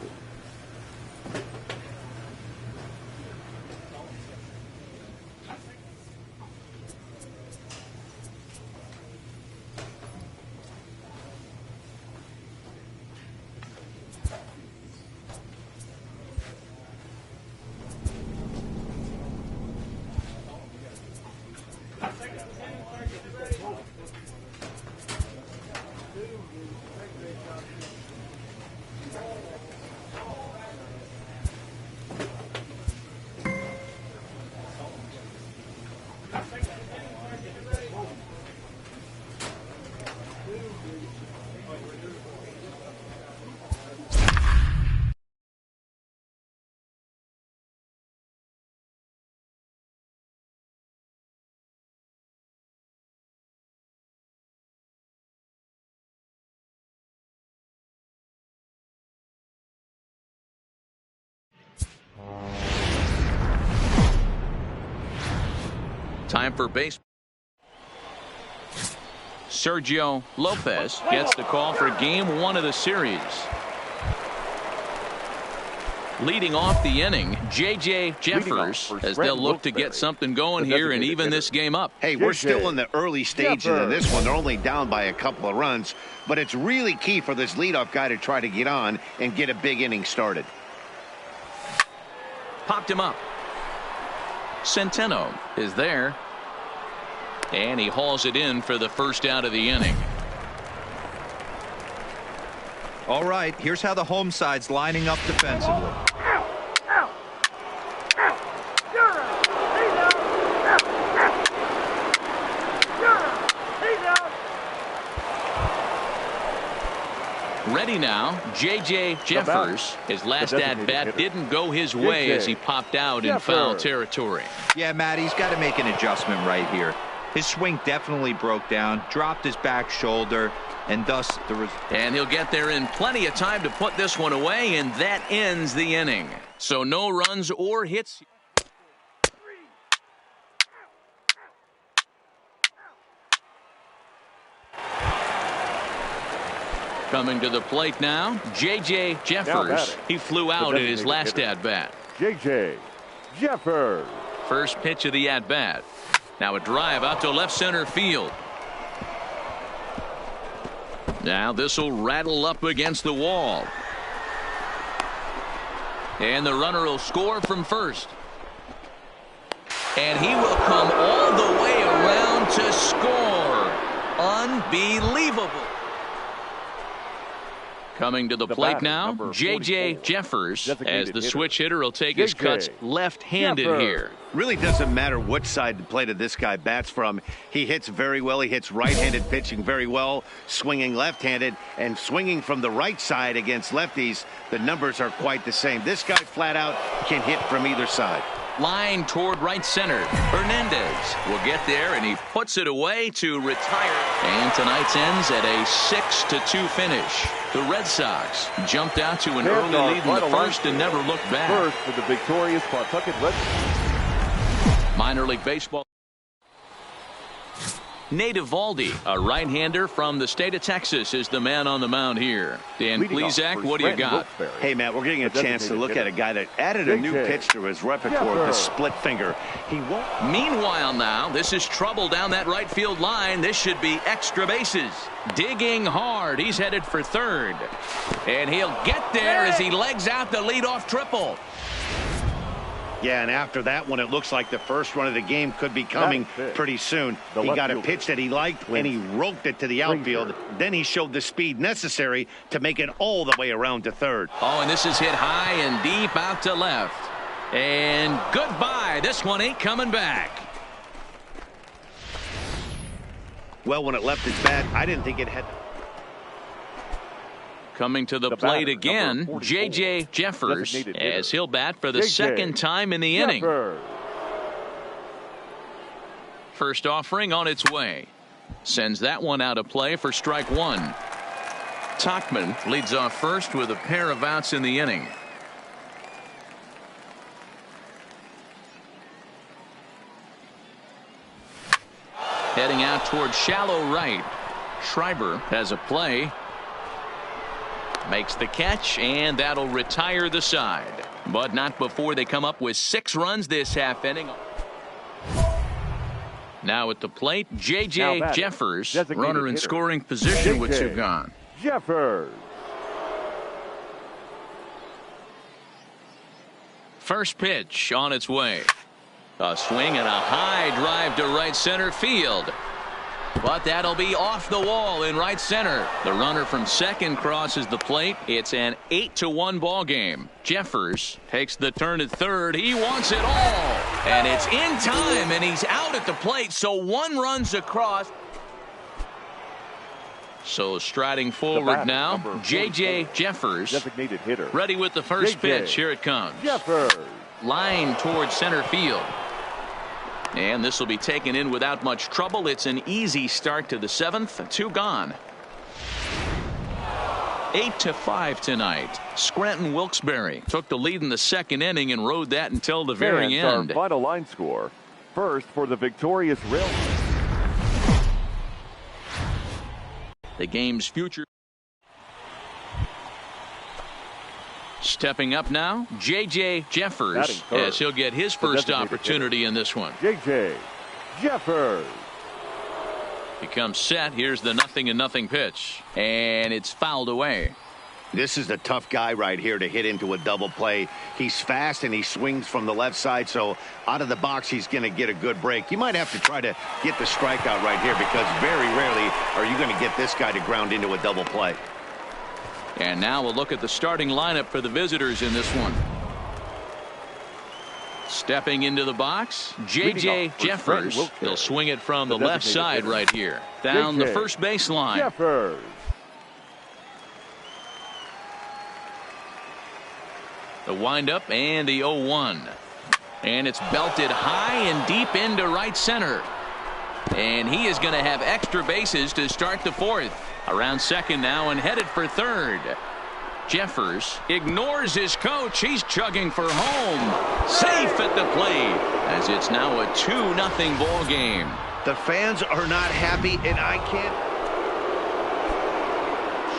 Time for base. Sergio Lopez gets the call for game 1 of the series. Leading off the inning, J.J. Jeffers, as they'll look to get something going here and even this game up. Hey, we're still in the early stages of this one. They're only down by a couple of runs, but it's really key for this leadoff guy to try to get on and get a big inning started. Popped him up. Centeno is there. And he hauls it in for the first out of the inning. All right, here's how the home side's lining up defensively. Ready now, J.J. Jeffers. His last at-bat didn't go his way as he popped out in foul territory. Yeah, Matt, he's got to make an adjustment right here. His swing definitely broke down, dropped his back shoulder, and thus the result. And he'll get there in plenty of time to put this one away, and that ends the inning. So no runs or hits. Coming to the plate now, J.J. Jeffers. He flew out in his last at-bat. J.J. Jeffers. First pitch of the at-bat. Now a drive out to left center field. Now this will rattle up against the wall. And the runner will score from first. And he will come all the way around to score. Unbelievable. Coming to the plate now, J.J. Jeffers, as the switch hitter will take his cuts left-handed here. Really doesn't matter what side the plate of this guy bats from. He hits very well. He hits right-handed pitching very well, swinging left-handed, and swinging from the right side against lefties. The numbers are quite the same. This guy flat out can hit from either side. Line toward right center. Hernandez will get there, and he puts it away to retire. And tonight's ends at a 6-2 finish. The Red Sox jumped out to an early lead in the first and never looked back. First for the victorious Pawtucket Red Sox. Minor League Baseball. Nate Eovaldi, a right-hander from the state of Texas, is the man on the mound here. Dan Plesac, what do you got? Hey, Matt, we're getting a chance to look at a guy that added a new pitch to his repertoire, the split finger. Meanwhile now, this is trouble down that right field line. This should be extra bases. Digging hard. He's headed for third. And he'll get there as he legs out the leadoff triple. Yeah, and after that one, it looks like the first run of the game could be coming pretty soon. He got a pitch that he liked, and he roped it to the outfield. Then he showed the speed necessary to make it all the way around to third. Oh, and this is hit high and deep out to left. And goodbye. This one ain't coming back. Well, when it left its bat, I didn't think it had... Coming to the plate again, J.J. Jeffers, as he'll bat for the second time in the inning. First offering on its way. Sends that one out of play for strike one. Tachman leads off first with a pair of outs in the inning. Heading out toward shallow right. Schreiber has a play. Makes the catch, and that'll retire the side. But not before they come up with 6 runs this half inning. Now at the plate, J.J. Jeffers, runner in scoring position with 2 gone. Jeffers. First pitch on its way. A swing and a high drive to right center field. But that'll be off the wall in right center. The runner from second crosses the plate. It's an 8-1 ball game. Jeffers takes the turn at third. He wants it all. And it's in time, and he's out at the plate. So 1 run's across. So striding forward now, J.J. Jeffers. Designated hitter. Ready with the first pitch. Here it comes. Jeffers. Line towards center field. And this will be taken in without much trouble. It's an easy start to the 7th. 2 gone. 8-5 tonight. Scranton Wilkes-Barre took the lead in the second inning and rode that until the very end. Our final line score. first for the victorious Rail. The game's future. Stepping up now, J.J. Jeffers, as he'll get his first opportunity in this one. J.J. Jeffers. He comes set. Here's the 0-0 pitch. And it's fouled away. This is the tough guy right here to hit into a double play. He's fast and he swings from the left side, so out of the box he's going to get a good break. You might have to try to get the strikeout right here because very rarely are you going to get this guy to ground into a double play. And now we'll look at the starting lineup for the visitors in this one. Stepping into the box, J.J. Jeffers. He'll swing it from the left side right here. Down the first baseline. Jeffers. The windup and the 0-1. And it's belted high and deep into right center. And he is going to have extra bases to start the fourth. Around second now and headed for third. Jeffers ignores his coach. He's chugging for home. Safe at the plate as it's now a 2-0 ball game. The fans are not happy, and I can't.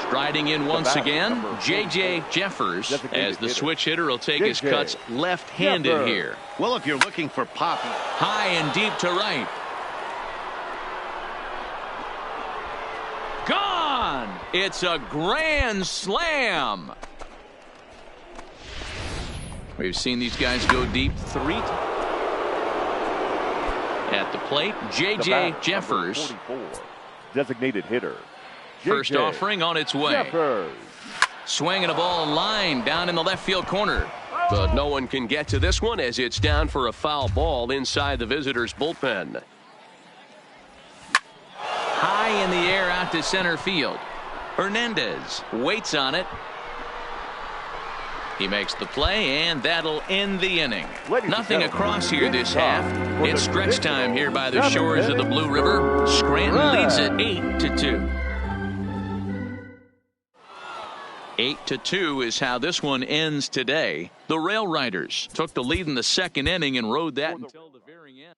Striding in once again, J.J. Jeffers, as the switch hitter will take his cuts left-handed here. Well, if you're looking for pop. High and deep to right. Gone! It's a grand slam. We've seen these guys go deep 3 at the plate. J.J. Jeffers, designated hitter. First offering on its way. Jeffers. Swinging a ball line down in the left field corner. But no one can get to this one as it's down for a foul ball inside the visitors' bullpen. High in the air out to center field. Hernandez waits on it. He makes the play, and that'll end the inning. Nothing across here this half. It's stretch time here by the shores of the Blue River. Scranton leads it 8-2. 8-2 is how this one ends today. The Rail Riders took the lead in the second inning and rode that until the very end.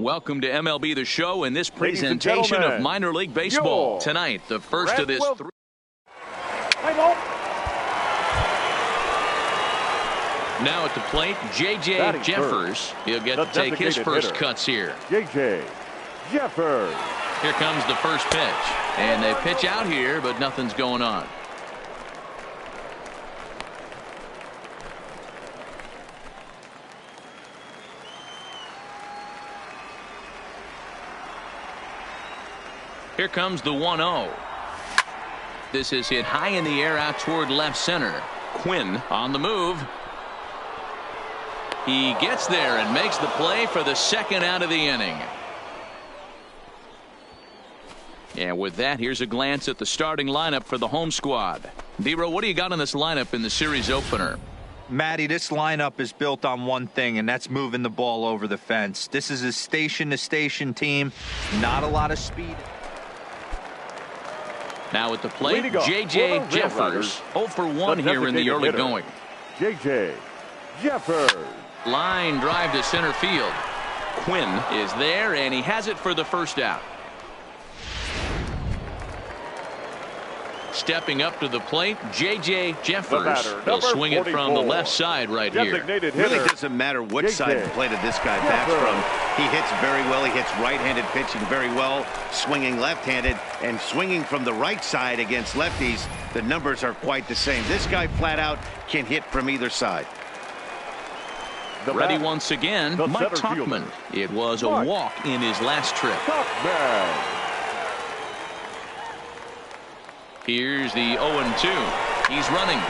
Welcome to MLB The Show and this Ladies and presentation of gentlemen, minor league baseball. your Tonight, the first of this Now at the plate, J.J. Batting Jeffers. first, He'll get the to take his designated first hitter. cuts here. J.J. Jeffers. Here comes the first pitch. And they pitch out here, but nothing's going on. Here comes the 1-0. This is hit high in the air out toward left center. Quinn on the move. He gets there and makes the play for the second out of the inning. And with that, here's a glance at the starting lineup for the home squad. Dero, what do you got in this lineup in the series opener? Matty, this lineup is built on one thing, and that's moving the ball over the fence. This is a station-to-station team. Not a lot of speed. Now at the plate, J.J. Jeffers. 0 for 1 here in the early going. J.J. Jeffers. Line drive to center field. Quinn is there, and he has it for the first out. Stepping up to the plate, J.J. Jeffers. He'll swing it from the left side right here. It really doesn't matter what side of the plate this guy bats from. He hits very well. He hits right-handed pitching very well, swinging left-handed, and swinging from the right side against lefties. The numbers are quite the same. This guy flat out can hit from either side. Ready once again, Mike Tauchman. It was a walk in his last trip. Here's the 0-2. He's running.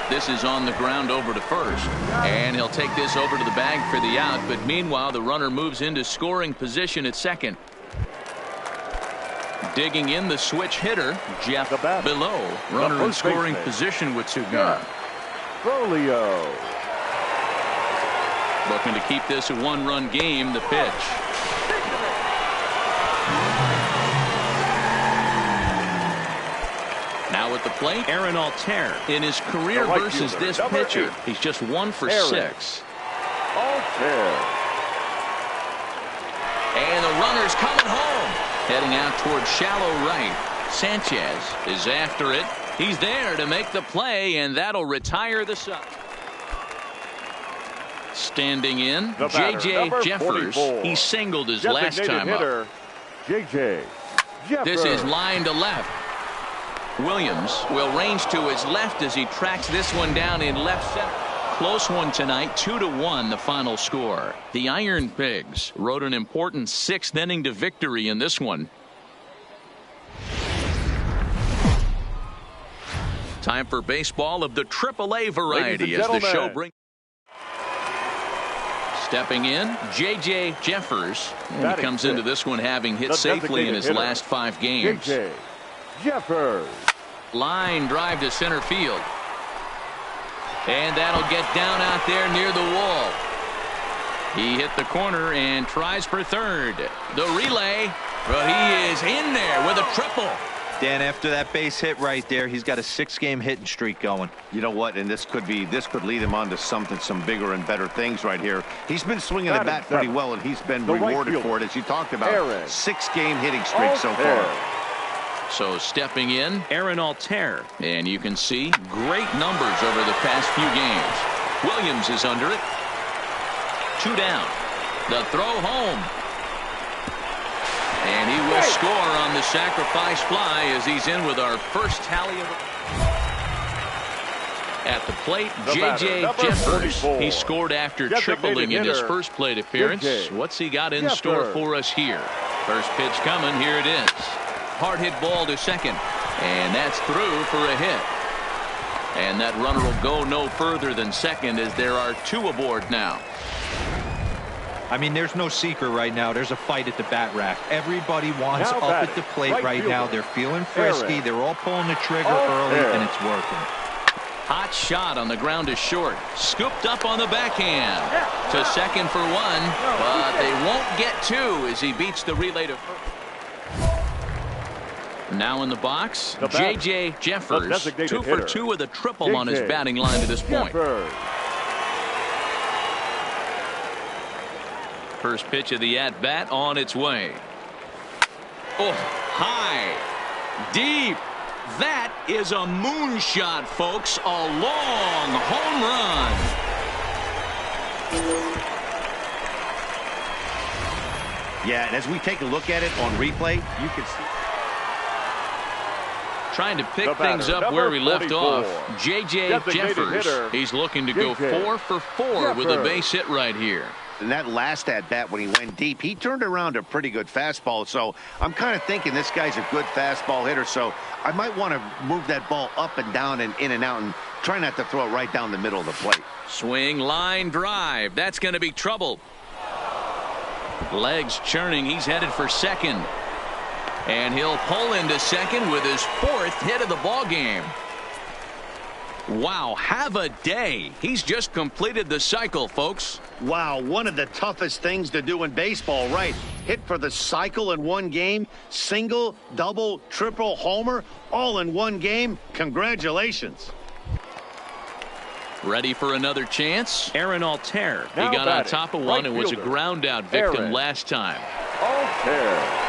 This is on the ground over to first. And he'll take this over to the bag for the out. But meanwhile, the runner moves into scoring position at second. Digging in the switch hitter, Jeff Below. Runner in scoring position with two guns. Looking to keep this a one-run game. The pitch. Now at the plate, Aaron Altair. In his career versus this pitcher, he's just 1 for 6. And the runner's coming home. Heading out towards shallow right. Sanchez is after it. He's there to make the play, and that'll retire the side. Standing in, J.J. Jeffers. He singled his last time up. J.J. Jeffers. This is line to left. Williams will range to his left as he tracks this one down in left center. Close one tonight, 2-1 the final score. The Iron Pigs rode an important 6th inning to victory in this one. Time for baseball of the AAA variety as the show brings. Stepping in, J.J. Jeffers. And he comes into this one having hit safely in his last 5 games. J.J. Jeffers. Line drive to center field. And that'll get down out there near the wall. He hit the corner and tries for third. The relay, but he is in there with a triple. Dan, after that base hit right there, he's got a 6-game hitting streak going. You know what? And this could lead him on to some bigger and better things right here. He's been swinging the bat pretty well, and he's been rewarded for it, as you talked about. 6-game hitting streak so far. So stepping in, Aaron Altair. And you can see great numbers over the past few games. Williams is under it. 2 down. The throw home. And he will score on the sacrifice fly as he's in with our first tally of at the plate, J.J. Jeffers. He scored after tripling in his first plate appearance. What's he got in store for us here? First pitch coming. Here it is. Hard hit ball to second. And that's through for a hit. And that runner will go no further than second as there are 2 aboard now. I mean, there's no secret right now. There's a fight at the bat rack. Everybody wants up at the plate right now. They're feeling frisky. They're all pulling the trigger early, and it's working. Hot shot on the ground is short. Scooped up on the backhand. To second for 1, but they won't get 2 as he beats the relay to first. Now in the box, J.J. Jeffers. 2 for 2 with a triple on his batting line to this point. First pitch of the at-bat on its way. Oh, high, deep. That is a moonshot, folks. A long home run. Yeah, and as we take a look at it on replay, you can see. Trying to pick things up where we left off. J.J. Jeffers. He's looking to go 4 for 4 with a base hit right here. And that last at-bat when he went deep, he turned around a pretty good fastball. So I'm kind of thinking this guy's a good fastball hitter. So I might want to move that ball up and down and in and out and try not to throw it right down the middle of the plate. Swing, line, drive. That's going to be trouble. Legs churning. He's headed for second. And he'll pull into second with his 4th hit of the ball game. Wow, have a day. He's just completed the cycle, folks. Wow, one of the toughest things to do in baseball, right? Hit for the cycle in one game, single, double, triple, homer, all in one game. Congratulations. Ready for another chance? Aaron Altair. He Now got on batting, top of one right and was a fielder, ground out victim Aaron last time. Altair.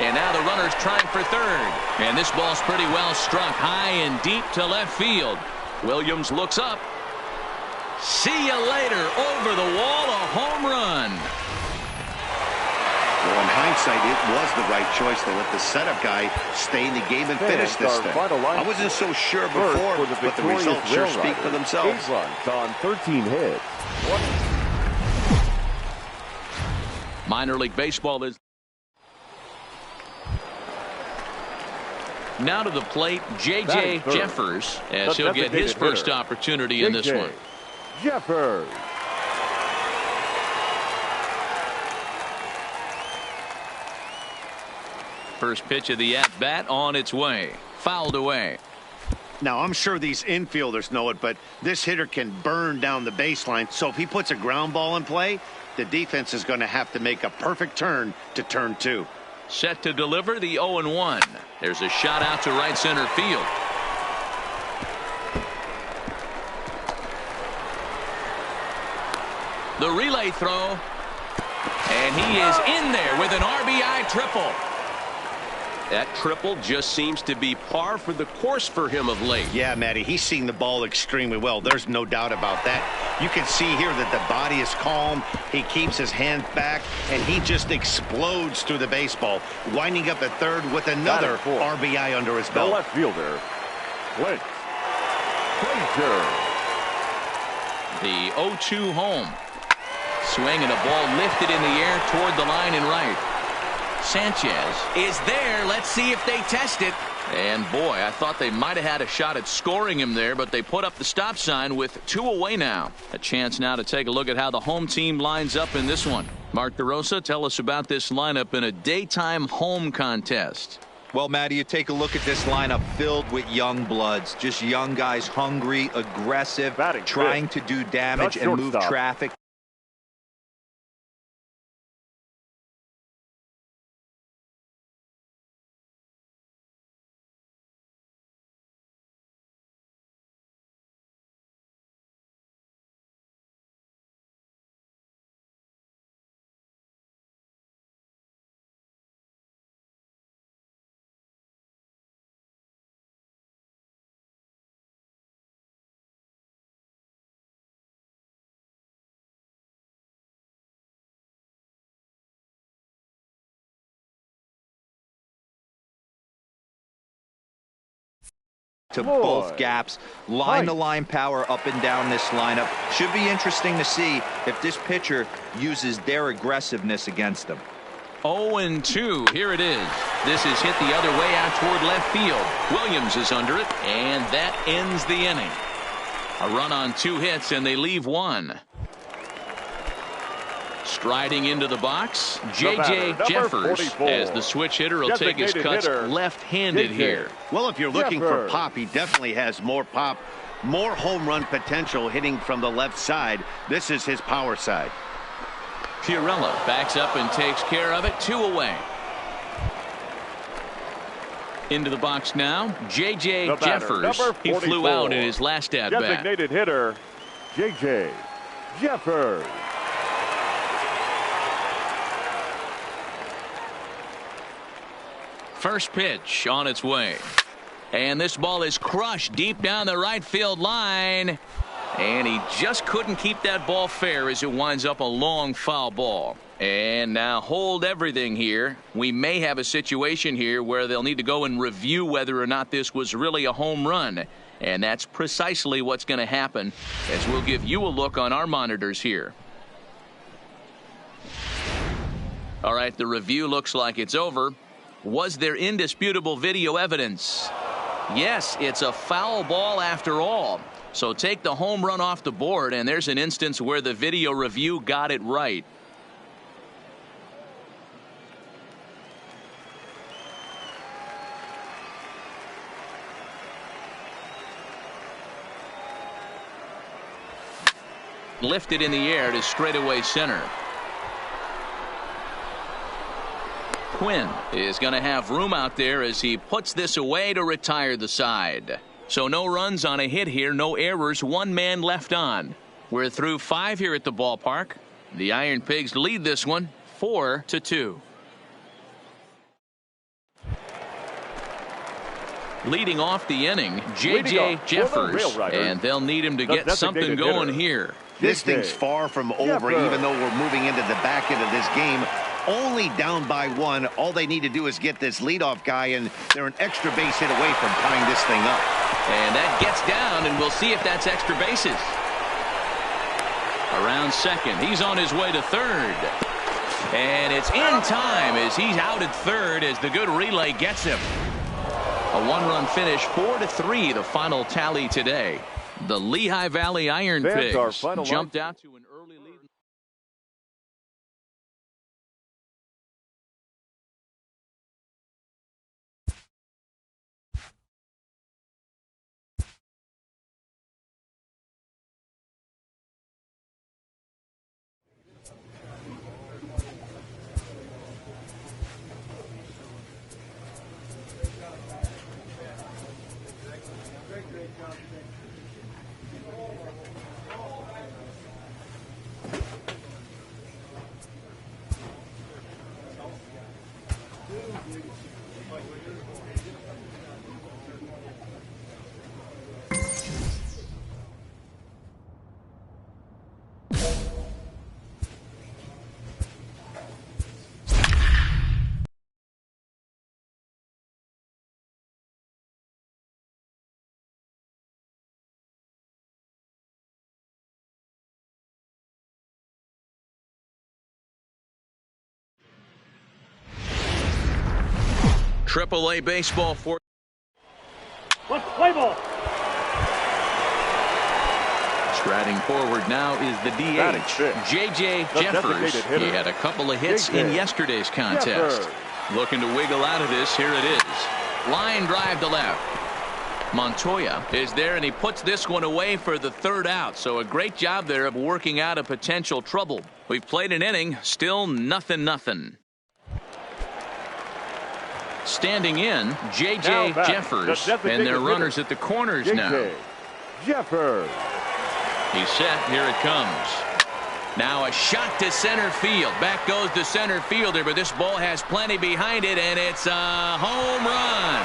And now the runner's trying for third. And this ball's pretty well struck high and deep to left field. Williams looks up. See you later. Over the wall, a home run. Well, in hindsight, it was the right choice to let the setup guy stay in the game and finish this thing. I wasn't so sure before, but the results sure speak for themselves. 8 runs on 13 hits. Minor League Baseball is. Now to the plate, J.J. Jeffers, as he'll get his first opportunity in this one. Jeffers. First pitch of the at-bat on its way. Fouled away. Now, I'm sure these infielders know it, but this hitter can burn down the baseline. So if he puts a ground ball in play, the defense is going to have to make a perfect turn to turn 2. Set to deliver the 0-1. There's a shot out to right center field. The relay throw. And he is in there with an RBI triple. That triple just seems to be par for the course for him of late. Yeah, Matty, he's seeing the ball extremely well. There's no doubt about that. You can see here that the body is calm. He keeps his hands back, and he just explodes through the baseball, winding up at third with another RBI under his belt. The left fielder, Clint Frazier. The 0-2 home. Swing and a ball lifted in the air toward the line and right. Sanchez is there. Let's see if they test it. And boy, I thought they might have had a shot at scoring him there, but they put up the stop sign with 2 away now. A chance now to take a look at how the home team lines up in this one. Mark DeRosa, tell us about this lineup in a daytime home contest. Well, Matty, you take a look at this lineup filled with young bloods, just young guys, hungry, aggressive, trying to do damage and move traffic. To both gaps, line-to-line power up and down this lineup. Should be interesting to see if this pitcher uses their aggressiveness against them. 0-2. Here it is. This is hit the other way out toward left field. Williams is under it, and that ends the inning. A run on 2 hits, and they leave 1. Striding into the box, J.J. Jeffers, as the switch hitter will take his cuts left-handed here. Well, if you're looking for pop, he definitely has more pop, more home run potential hitting from the left side. This is his power side. Pirella backs up and takes care of it. 2 away. Into the box now, J.J. The batter, Jeffers. number He flew 44. out in his last at-bat. Designated hitter, J.J. Jeffers. First pitch on its way. And this ball is crushed deep down the right field line. And he just couldn't keep that ball fair as it winds up a long foul ball. And now hold everything here. We may have a situation here where they'll need to go and review whether or not this was really a home run. And that's precisely what's going to happen, as we'll give you a look on our monitors here. All right, the review looks like it's over. Was there indisputable video evidence? Yes, it's a foul ball after all. So take the home run off the board, and there's an instance where the video review got it right. Lifted in the air to straightaway center. Quinn is going to have room out there as he puts this away to retire the side. So no runs on a hit here, no errors, one man left on. We're through 5 here at the ballpark. The Iron Pigs lead this one 4-2. Leading off the inning, J.J. Jeffers, and they'll need him to get something going here. This thing's far from over, even though we're moving into the back end of this game. Only down by 1. All they need to do is get this leadoff guy, and they're an extra base hit away from tying this thing up. And that gets down, and we'll see if that's extra bases. Around second, he's on his way to third. And it's in time as he's out at third as the good relay gets him. A one-run finish, 4-3, the final tally today. The Lehigh Valley Iron Pigs jumped out to an early lead. Triple-A baseball for Let's play ball. striding forward now is the DH, J.J. Jeffers. He had a couple of hits in yesterday's contest. Looking to wiggle out of this. Here it is. Line drive to left. Montoya is there, and he puts this one away for the third out. So a great job there of working out a potential trouble. We've played an inning, still nothing. Standing in, J.J. Jeffers, and their runners at the corners now. Jeffers. He's set. Here it comes. Now a shot to center field. Back goes the center fielder, but this ball has plenty behind it, and it's a home run.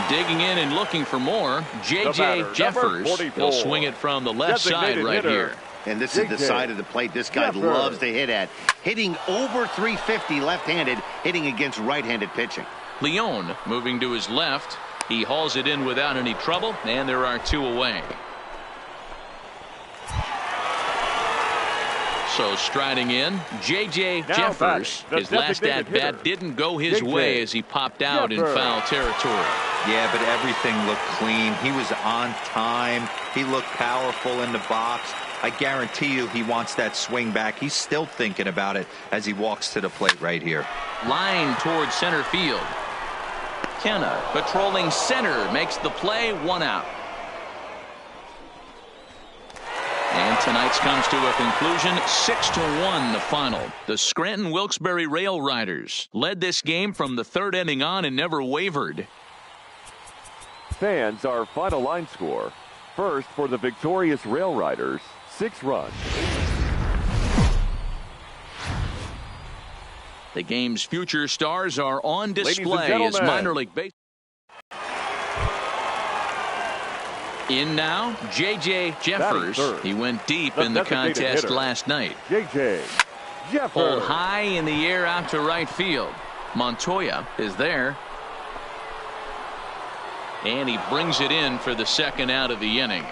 Digging in and looking for more, J.J. Jeffers. He'll swing it from the left side right here. And this is the side of the plate this guy loves to hit at. Hitting over 350 left-handed, hitting against right-handed pitching. Leon moving to his left. He hauls it in without any trouble, and there are two away. So striding in, J.J. Jeffers. His last at-bat didn't go his way as he popped out in foul territory. Yeah, but everything looked clean. He was on time. He looked powerful in the box. I guarantee you he wants that swing back. He's still thinking about it as he walks to the plate right here. Line towards center field. Kenna patrolling center makes the play, one out. And tonight's comes to a conclusion, 6-1 the final. The Scranton Wilkes-Barre Rail Riders led this game from the third inning on and never wavered. Fans, our final line score. First, for the victorious Rail Riders, 6 runs. The game's future stars are on display as minor league baseball. In now, J.J. Jeffers. He went deep in the contest last night. J.J. Jeffers. Pulled high in the air out to right field. Montoya is there. And he brings it in for the second out of the inning.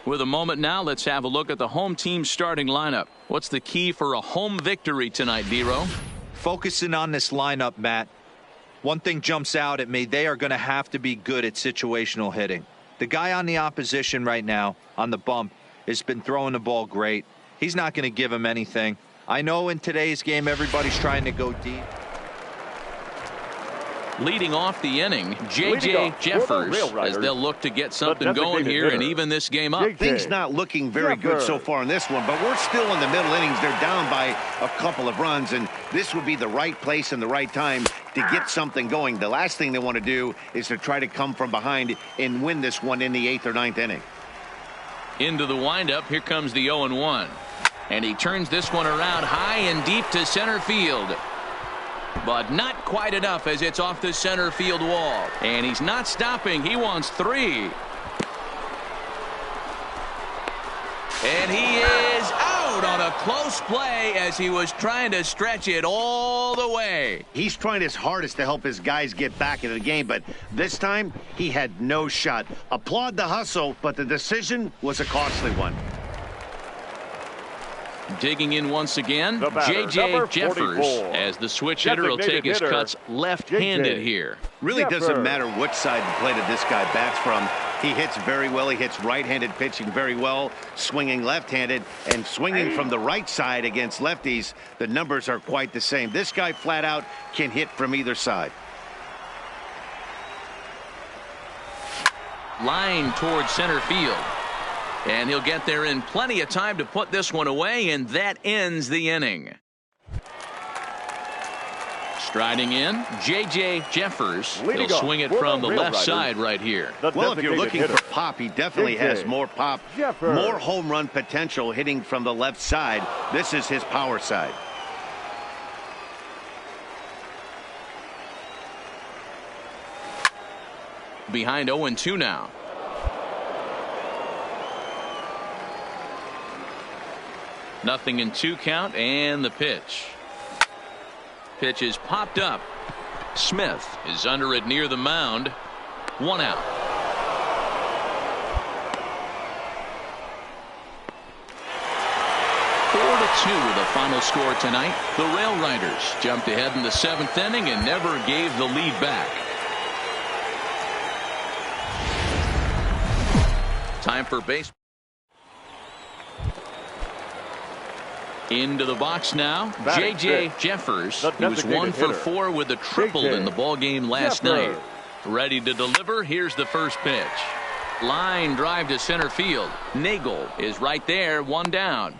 With a moment now, let's have a look at the home team's starting lineup. What's the key for a home victory tonight, Dero? Focusing on this lineup, Matt. One thing jumps out at me. They are going to have to be good at situational hitting. The guy on the opposition right now on the bump has been throwing the ball great. He's not going to give him anything. I know in today's game everybody's trying to go deep. Leading off the inning, J.J. Jeffers, as they'll look to get something going here and even this game up. Things not looking very good so far in this one, but we're still in the middle innings. They're down by a couple of runs, and this would be the right place and the right time to get something going. The last thing they want to do is to try to come from behind and win this one in the 8th or 9th inning. Into the windup, here comes the 0-1. And he turns this one around high and deep to center field. But not quite enough as it's off the center field wall. And he's not stopping. He wants 3. And he is out on a close play as he was trying to stretch it all the way. He's trying his hardest to help his guys get back into the game, but this time he had no shot. Applaud the hustle, but the decision was a costly one. Digging in once again, J.J. Jeffers, as the switch hitter will take his cuts left-handed here. Really doesn't matter which side of the plate that this guy bats from. He hits very well. He hits right-handed pitching very well, swinging left-handed, and swinging from the right side against lefties. The numbers are quite the same. This guy flat out can hit from either side. Line towards center field. And he'll get there in plenty of time to put this one away, and that ends the inning. Striding in, J.J. Jeffers. He'll swing it from the left side right here. Well, if you're looking for pop, he definitely has more pop, more home run potential hitting from the left side. This is his power side. Behind 0-2 now. Nothing in 2 count, and the pitch. Pitch is popped up. Smith is under it near the mound. 1 out. The final score tonight. The Rail Riders jumped ahead in the 7th inning and never gave the lead back. Time for baseball. Into the box now, J.J. Jeffers. He was 1 for 4 with a triple in the ball game last night. Ready to deliver. Here's the first pitch. Line drive to center field. Nagel is right there, 1 down.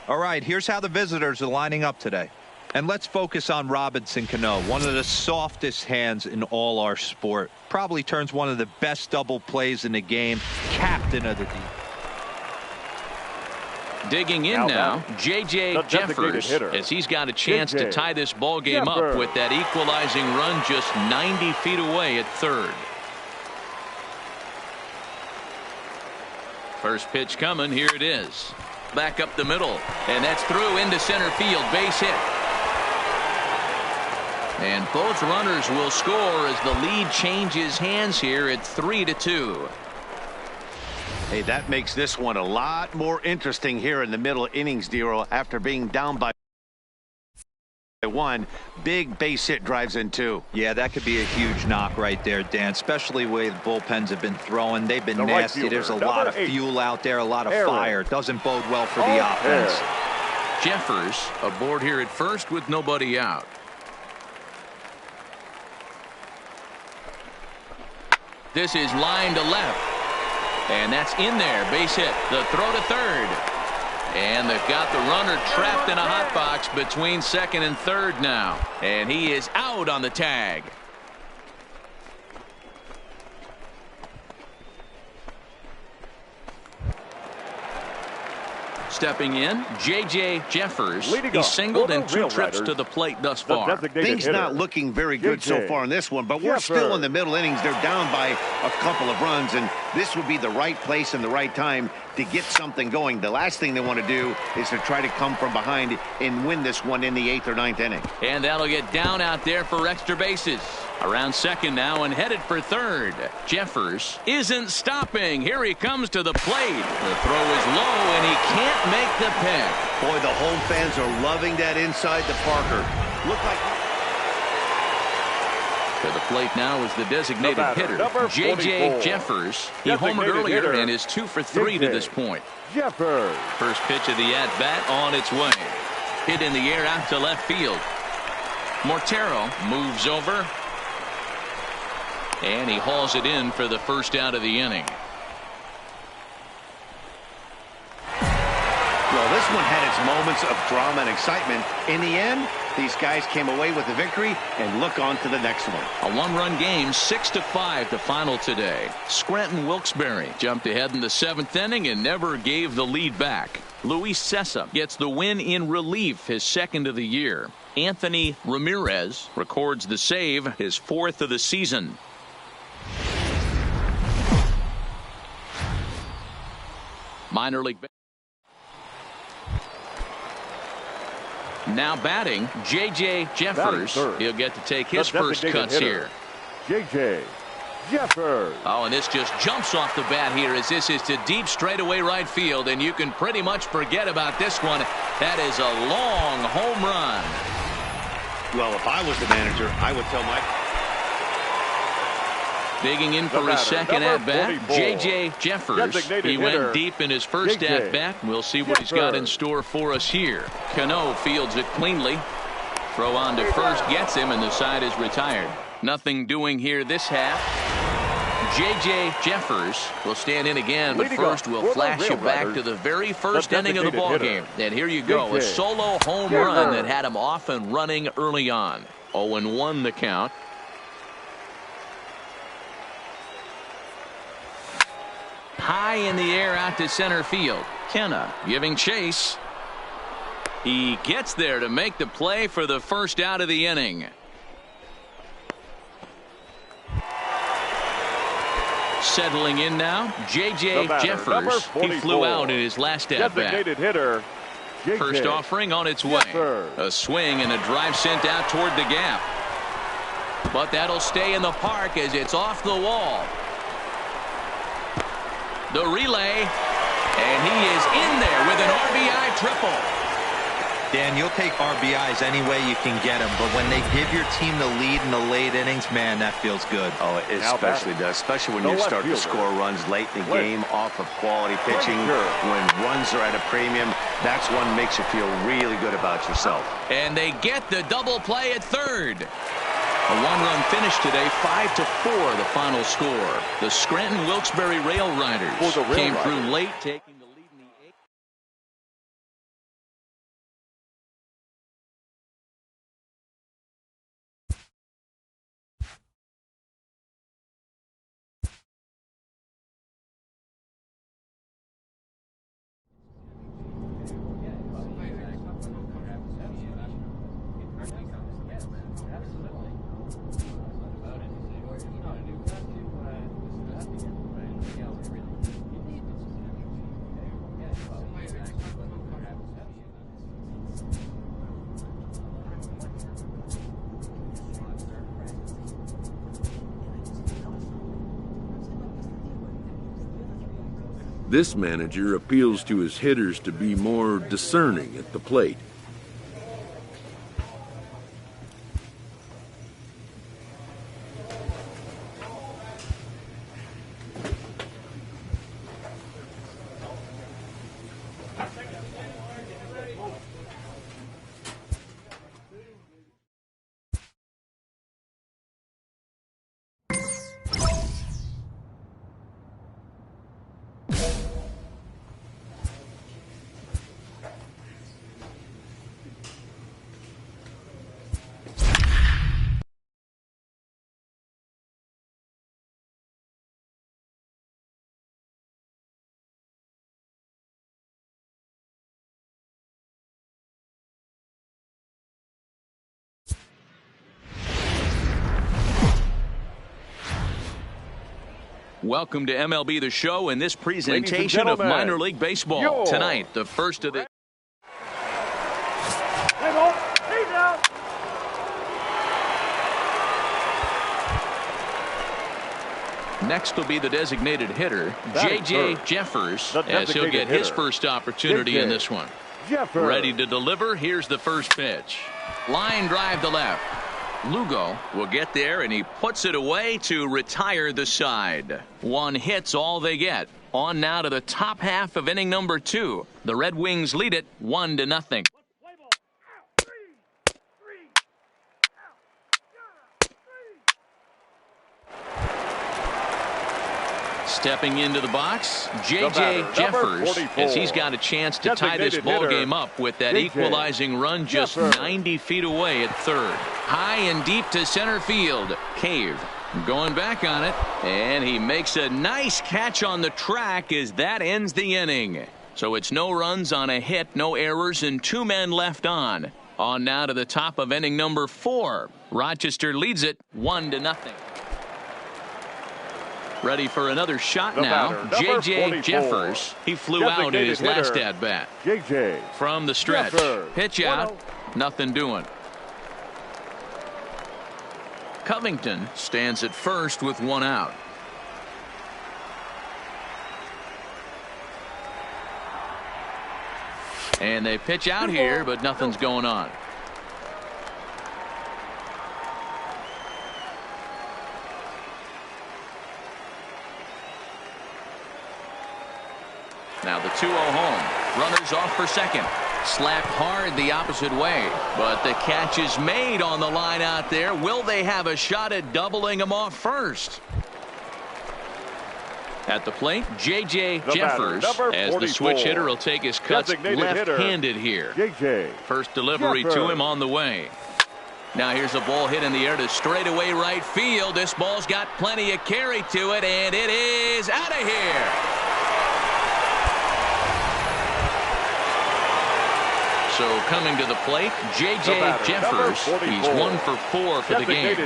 All right, here's how the visitors are lining up today. And let's focus on Robinson Cano, one of the softest hands in all our sport. Probably turns one of the best double plays in the game. Captain of the deep. Digging in now, J.J. Jeffers, as he's got a chance to tie this ball game up with that equalizing run just 90 feet away at third. First pitch coming, here it is. Back up the middle, and that's through into center field, base hit. And both runners will score as the lead changes hands here at 3-2. Hey, that makes this one a lot more interesting here in the middle innings, Dero. After being down by 1, big base hit drives in 2. Yeah, that could be a huge knock right there, Dan, especially the way the bullpens have been throwing. They've been nasty. There's a lot of fuel out there, a lot of fire. Doesn't bode well for the offense. Jeffers aboard here at first with nobody out. This is line to left. And that's in there. Base hit. The throw to third. And they've got the runner trapped in a hot box between second and third now. And he is out on the tag. Stepping in, J.J. Jeffers. He singled in 2 trips to the plate thus far. Things not looking very good so far in this one, but we're still in the middle innings. They're down by a couple of runs, and this would be the right place and the right time to get something going. The last thing they want to do is to try to come from behind and win this one in the 8th or 9th inning. And that'll get down out there for extra bases. Around second now and headed for third. Jeffers isn't stopping. Here he comes to the plate. The throw is low, and he can't make the pick. Boy, the home fans are loving that inside the Parker. Look like... To the plate now is the designated hitter, J.J. Jeffers. He homered earlier and is 2 for 3 to this point. Jeffers. First pitch of the at-bat on its way. Hit in the air out to left field. Mortero moves over. And he hauls it in for the first out of the inning. Well, this one had its moments of drama and excitement. In the end, these guys came away with the victory and look on to the next one. A one-run game, 6-5 the final today. Scranton Wilkes-Barre jumped ahead in the 7th inning and never gave the lead back. Luis Cessa gets the win in relief, his 2nd of the year. Anthony Ramirez records the save, his 4th of the season. Minor league. Now batting, J.J. Jeffers. He'll get to take his first cuts here. J.J. Jeffers. Oh, and this just jumps off the bat here as this is to deep straightaway right field, and you can pretty much forget about this one. That is a long home run. Well, if I was the manager, I would tell my... Digging in for his second at-bat, J.J. Jeffers. He went deep in his first at-bat. We'll see what he's got in store for us here. Cano fields it cleanly. Throw on to first, gets him, and the side is retired. Nothing doing here this half. J.J. Jeffers will stand in again, but first we'll flash you back to the very first inning of the ballgame. And here you go, a solo home run that had him off and running early on. 0-1 the count. High in the air out to center field. Kenna giving chase. He gets there to make the play for the first out of the inning. Settling in now, J.J. Jeffers. He flew out in his last at-bat. First offering on its way. A swing and a drive sent out toward the gap. But that'll stay in the park as it's off the wall. The relay, and he is in there with an RBI triple. Dan, you'll take RBIs any way you can get them, but when they give your team the lead in the late innings, man, that feels good. Oh, it especially does, especially when you start to score runs late in the game off of quality pitching. When runs are at a premium, that's one makes you feel really good about yourself. And they get the double play at third. A one-run finish today, 5-4 the final score. The Scranton Wilkes-Barre Rail Riders came through late, taking the lead in the 8th. This manager appeals to his hitters to be more discerning at the plate. Welcome to MLB The Show and this presentation of minor league baseball. Tonight, the first of the... Next will be the designated hitter, J.J. Jeffers, as he'll get his first opportunity in this one. Ready to deliver. Here's the first pitch. Line drive to left. Lugo will get there, and he puts it away to retire the side. One hit's all they get. On now to the top half of inning number 2. The Red Wings lead it 1-0. Stepping into the box, J.J. Jeffers, as he's got a chance to tie this ball game up with that equalizing run just 90 feet away at third. High and deep to center field. Cave going back on it, and he makes a nice catch on the track as that ends the inning. So it's no runs on a hit, no errors, and 2 men left on. On now to the top of inning number 4. Rochester leads it 1-0. Ready for another shot now. J.J. Jeffers. He flew out in his last at-bat. J.J. From the stretch. Pitch out. Nothing doing. Covington stands at first with 1 out. And they pitch out here, but nothing's going on. Now the 2-0 home. Runners off for second. Slapped hard the opposite way. But the catch is made on the line out there. Will they have a shot at doubling them off first? At the plate, J.J. Jeffers, as the switch hitter will take his cuts left-handed here. First delivery to him on the way. Now here's a ball hit in the air to straightaway right field. This ball's got plenty of carry to it, and it is out of here. So coming to the plate, J.J. Jeffers. He's 1 for 4 for the game.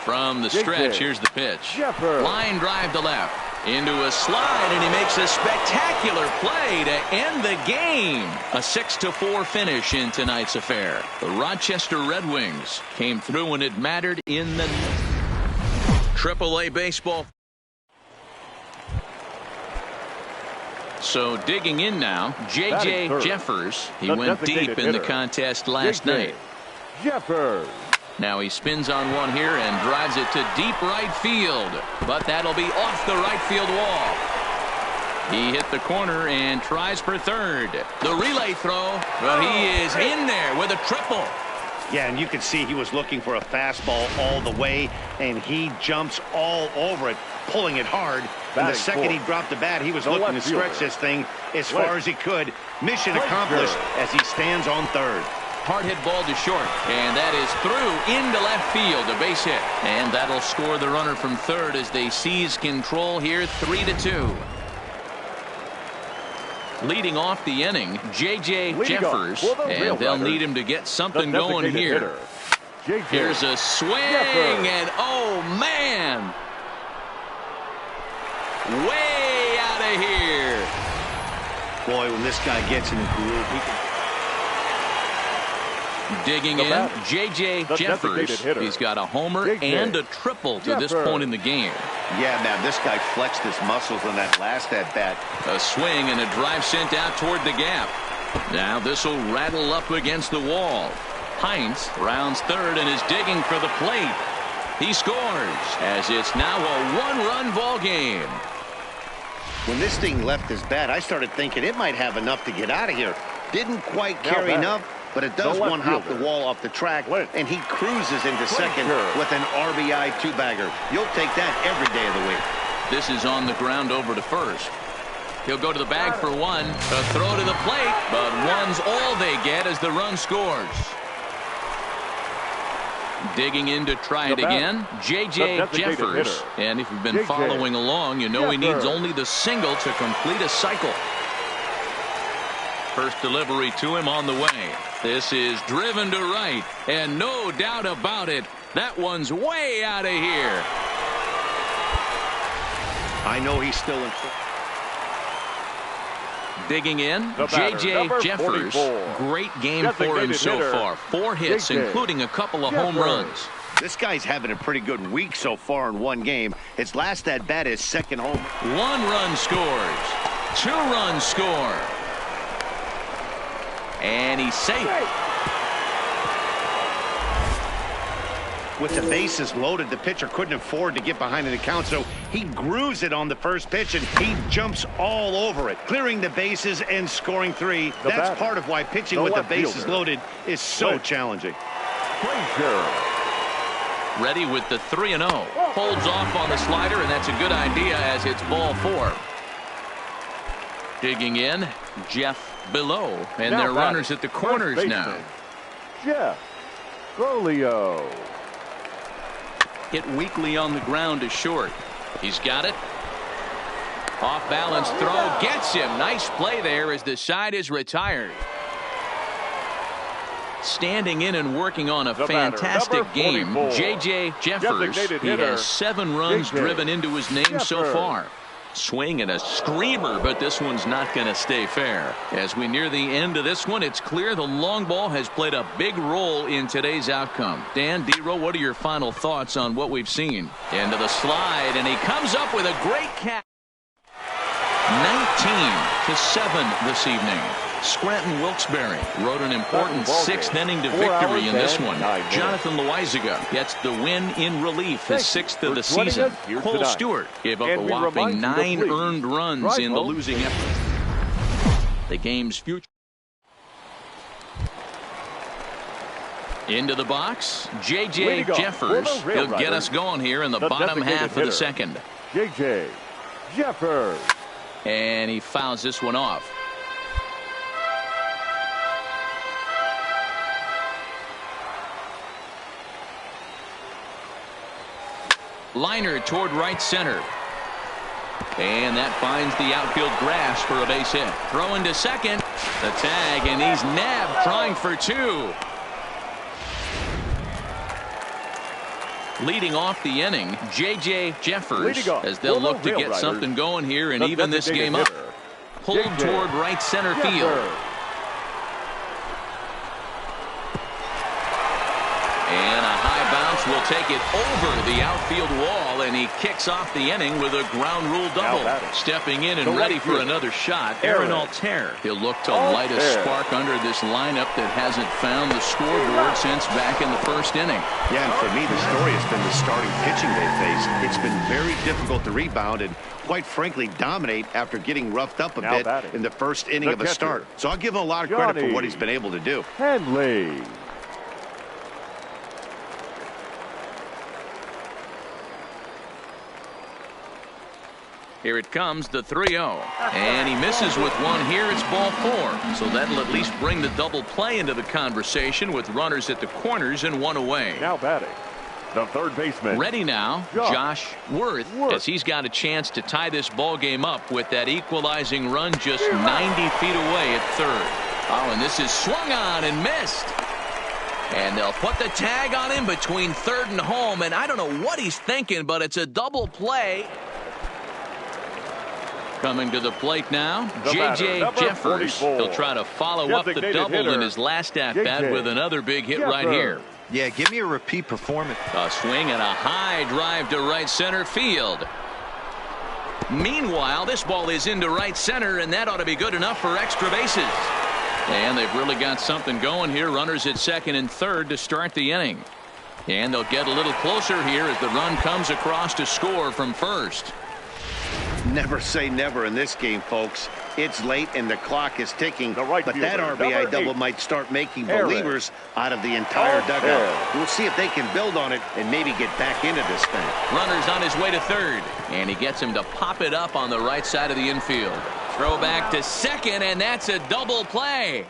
From the stretch, here's the pitch. Line drive to left. Into a slide, and he makes a spectacular play to end the game. A 6-4 finish in tonight's affair. The Rochester Red Wings came through when it mattered in the AAA baseball. So digging in now, J.J. Jeffers. He went deep in the contest last night. Jeffers. Now he spins on one here and drives it to deep right field. But that'll be off the right field wall. He hit the corner and tries for third. The relay throw, but he is in there with a triple. Yeah, and you can see he was looking for a fastball all the way, and he jumps all over it, pulling it hard. And the second he dropped the bat, he was looking to stretch this thing as far as he could. Mission accomplished as he stands on third. Hard hit ball to short, and that is through into left field, a base hit. And that'll score the runner from third as they seize control here, 3-2. Leading off the inning, J.J. Jeffers, and they'll need him to get something going here. Here's a swing, and oh man, way out of here. Boy, when this guy gets in the groove, he can... Digging in, J.J. Jeffers. He's got a homer and a triple to this point in the game. Yeah, man, this guy flexed his muscles on that last at-bat. A swing and a drive sent out toward the gap. Now this will rattle up against the wall. Hines rounds third and is digging for the plate. He scores as it's now a 1-run ball game. When this thing left his bat, I started thinking it might have enough to get out of here. Didn't quite carry enough. But it does one-hop the wall off the track, and he cruises into second with an RBI 2-bagger. You'll take that every day of the week. This is on the ground over to first. He'll go to the bag for one. A throw to the plate, but one's all they get as the run scores. Digging in to try it again, J.J. Jeffers. And if you've been following along, you know he needs only the single to complete a cycle. First delivery to him on the way. This is driven to right, and no doubt about it, that one's way out of here. I know he's still in. Digging in, J.J. Jeffers. Great game for him so far. 4 hits, including a couple of home runs. This guy's having a pretty good week so far in one game. His last at-bat is second home. 1 run scores. 2 runs score. And he's safe. With the bases loaded, the pitcher couldn't afford to get behind in the count, so he grooves it on the first pitch, and he jumps all over it, clearing the bases and scoring 3. That's part of why pitching with the bases loaded is so challenging. Ready with the 3-0. Holds off on the slider, and that's a good idea as it's ball 4. Digging in, Jeff below, and they're runners at the corners now. Jeff Golio. Hit weakly on the ground to short. He's got it. Off balance throw gets him. Nice play there as the side is retired. Standing in and working on a fantastic game, J.J. Jeffers. He has 7 runs driven into his name so far. Swing and a screamer, but this one's not going to stay fair. As we near the end of this one, it's clear the long ball has played a big role in today's outcome. Dan, D-Row, what are your final thoughts on what we've seen? Into the slide, and he comes up with a great catch. 19-7 this evening. Scranton Wilkes-Barre wrote an important 6th inning to victory in this one. Jonathan Loizaga gets the win in relief, his 6th of the season. Cole Stewart gave up a whopping 9 earned runs in the losing effort. The game's future. Into the box, J.J. Jeffers. He'll get us going here in the bottom half of the second. J.J. Jeffers. And he fouls this one off. Liner toward right center. And that finds the outfield grass for a base hit. Throwing to second. The tag, and he's nabbed trying for 2. Leading off the inning, J.J. Jeffers, as they'll look to get something going here and even this game up. Pulled toward right center field. And a high bounce will take it over the outfield wall, and he kicks off the inning with a ground rule double. Stepping in and ready for another shot, Aaron Altair. He'll look to light a spark under this lineup that hasn't found the scoreboard since back in the first inning. Yeah, and for me, the story has been the starting pitching they've faced. It's been very difficult to rebound and, quite frankly, dominate after getting roughed up a bit in the first inning of a start. So I'll give him a lot of credit for what he's been able to do. Henley. Here it comes, the 3-0. And he misses with one here. It's ball 4. So that'll at least bring the double play into the conversation with runners at the corners and 1 away. Now batting, the third baseman. Ready now, Josh Worth, as he's got a chance to tie this ball game up with that equalizing run just 90 feet away at third. Oh, and this is swung on and missed. And they'll put the tag on him between third and home. And I don't know what he's thinking, but it's a double play. Coming to the plate now, J.J. Jeffers. He'll try to follow up the double in his last at-bat with another big hit right here. Yeah, give me a repeat performance. A swing and a high drive to right center field. Meanwhile, this ball is into right center, and that ought to be good enough for extra bases. And they've really got something going here. Runners at second and third to start the inning. And they'll get a little closer here as the run comes across to score from first. Never say never in this game, folks. It's late and the clock is ticking, but that RBI double might start making believers out of the entire dugout. We'll see if they can build on it and maybe get back into this thing. Runner's on his way to third, and he gets him to pop it up on the right side of the infield. Throw back to second, and that's a double play.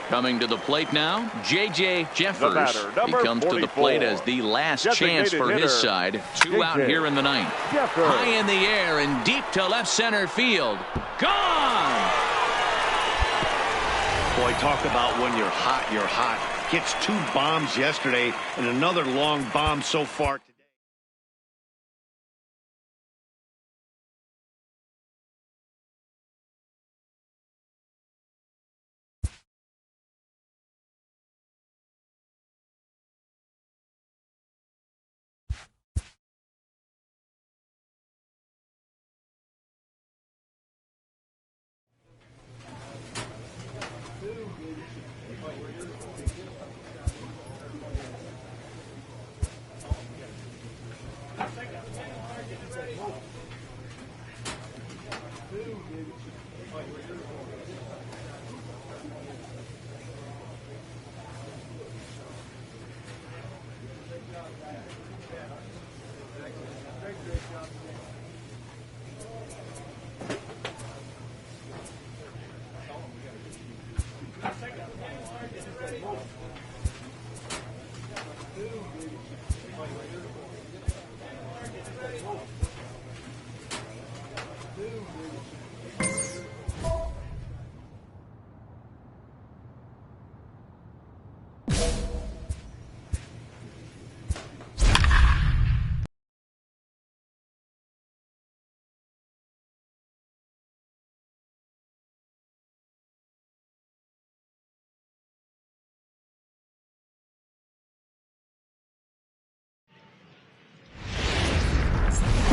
Coming to the plate now, J.J. Jeffers. He comes to the plate as the last chance for his side. 2 out here in the ninth. High in the air and deep to left center field. Gone! Boy, talk about when you're hot, you're hot. Gets 2 bombs yesterday and another long bomb so far.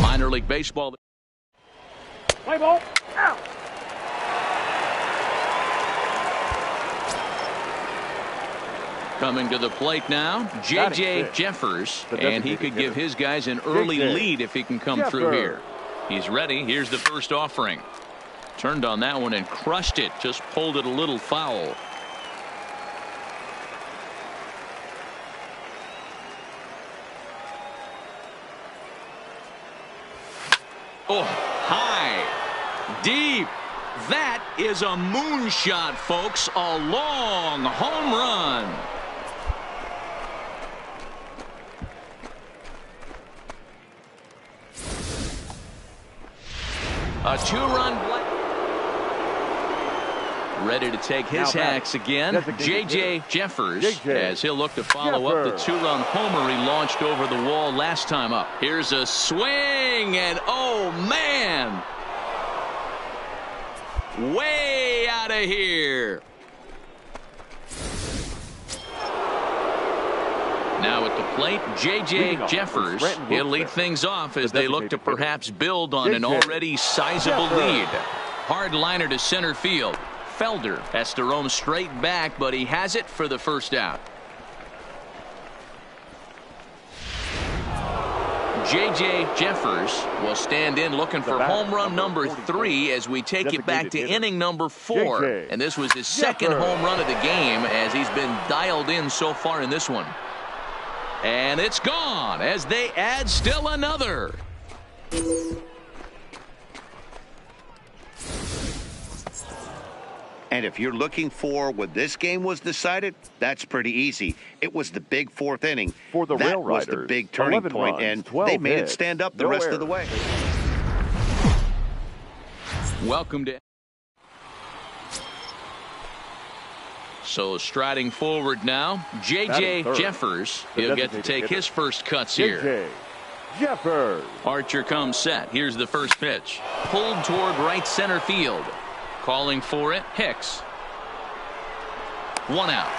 Minor League Baseball. Play ball. Out. Coming to the plate now, J.J. Jeffers, and he could give his guys an early lead if he can come through here. He's ready. Here's the first offering. Turned on that one and crushed it. Just pulled it a little foul. Oh, high, deep. That is a moonshot, folks. A long home run. A two-run play. Ready to take his hacks again. J.J. Jeffers, as he'll look to follow up the two-run homer he launched over the wall last time up. Here's a swing, and oh, man. Way out of here. Now at the plate, J.J. Jeffers. He'll lead things off as they look to perhaps build on an already sizable lead. Hard liner to center field. Felder has to roam straight back, but he has it for the first out. J.J. Jeffers will stand in looking for home run number 3 as we take it back to inning number 4. And this was his second home run of the game as he's been dialed in so far in this one. And it's gone as they add still another. And if you're looking for when this game was decided, that's pretty easy. It was the big fourth inning. For the Rail Riders, that was the big turning point, and they made it stand up the rest of the way. Welcome to. So striding forward now, J.J. Jeffers. He'll get to take his first cuts here. J.J. Jeffers. Archer comes set. Here's the first pitch. Pulled toward right center field. Calling for it, Hicks. 1 out.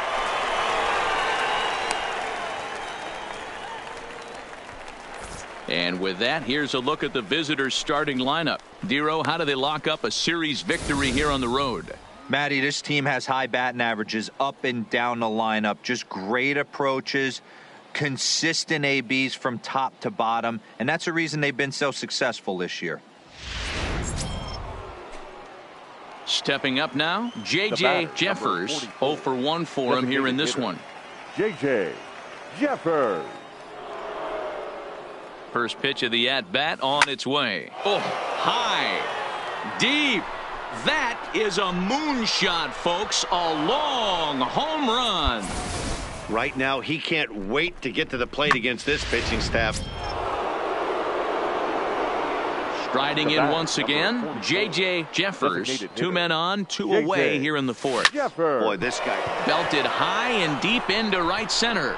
And with that, here's a look at the visitors' starting lineup. Dero, how do they lock up a series victory here on the road? Matty, this team has high batting averages up and down the lineup. Just great approaches, consistent ABs from top to bottom, and that's the reason they've been so successful this year. Stepping up now, J.J. Jeffers. 0 for 1 for him here in this one. J.J. Jeffers. First pitch of the at-bat on its way. Oh, high, deep. That is a moonshot, folks. A long home run. Right now, he can't wait to get to the plate against this pitching staff. Striding in once again, J.J. Jeffers. 2 men on, 2 away here in the fourth. Boy, this guy belted high and deep into right center.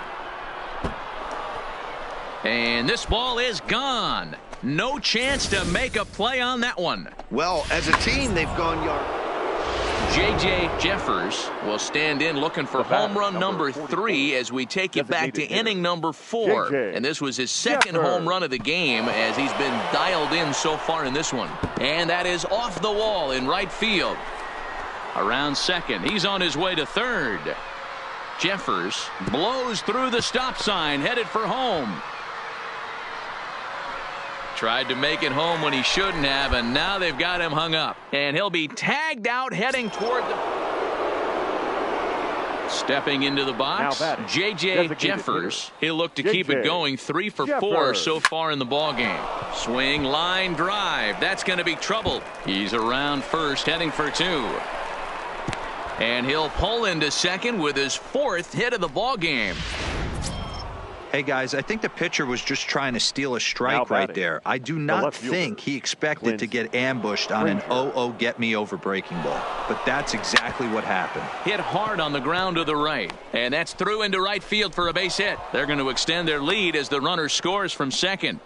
And this ball is gone. No chance to make a play on that one. Well, as a team, they've gone yard. J.J. Jeffers will stand in looking for home run number 3 as we take it back to inning number 4. And this was his second home run of the game as he's been dialed in so far in this one. And that is off the wall in right field. Around second, he's on his way to third. Jeffers blows through the stop sign, headed for home. Tried to make it home when he shouldn't have, and now they've got him hung up. And he'll be tagged out heading toward the... Stepping into the box, J.J. Jeffers. He'll look to keep it going. 3 for 4 so far in the ballgame. Swing, line, drive. That's going to be trouble. He's around first, heading for 2. And he'll pull into second with his 4th hit of the ballgame. Hey, guys, I think the pitcher was just trying to steal a strike right there. I do not think he expected to get ambushed on an 0-0 get-me-over breaking ball. But that's exactly what happened. Hit hard on the ground to the right. And that's through into right field for a base hit. They're going to extend their lead as the runner scores from second.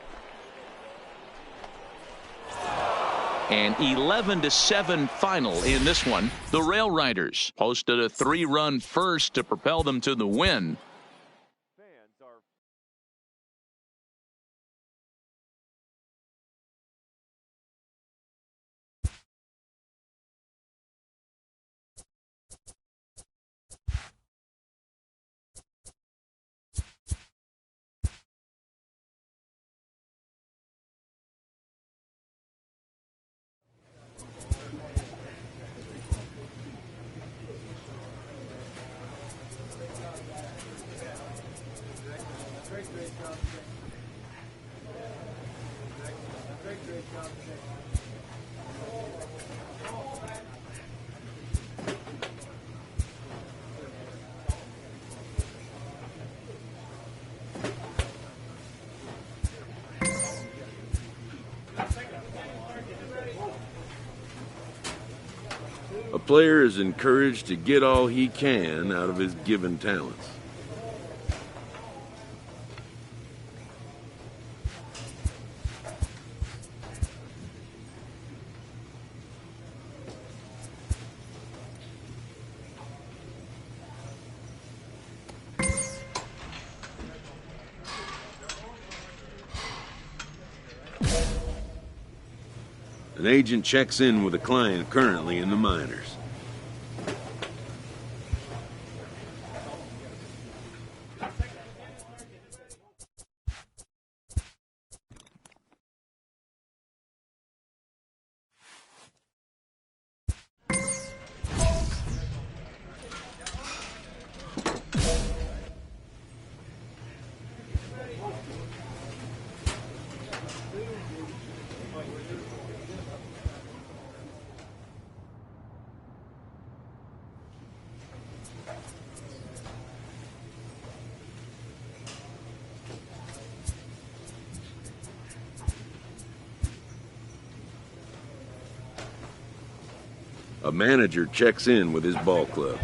An 11-7 final in this one. The Rail Riders posted a 3-run first to propel them to the win. A player is encouraged to get all he can out of his given talents. An agent checks in with a client currently in the minors. A manager checks in with his ball club.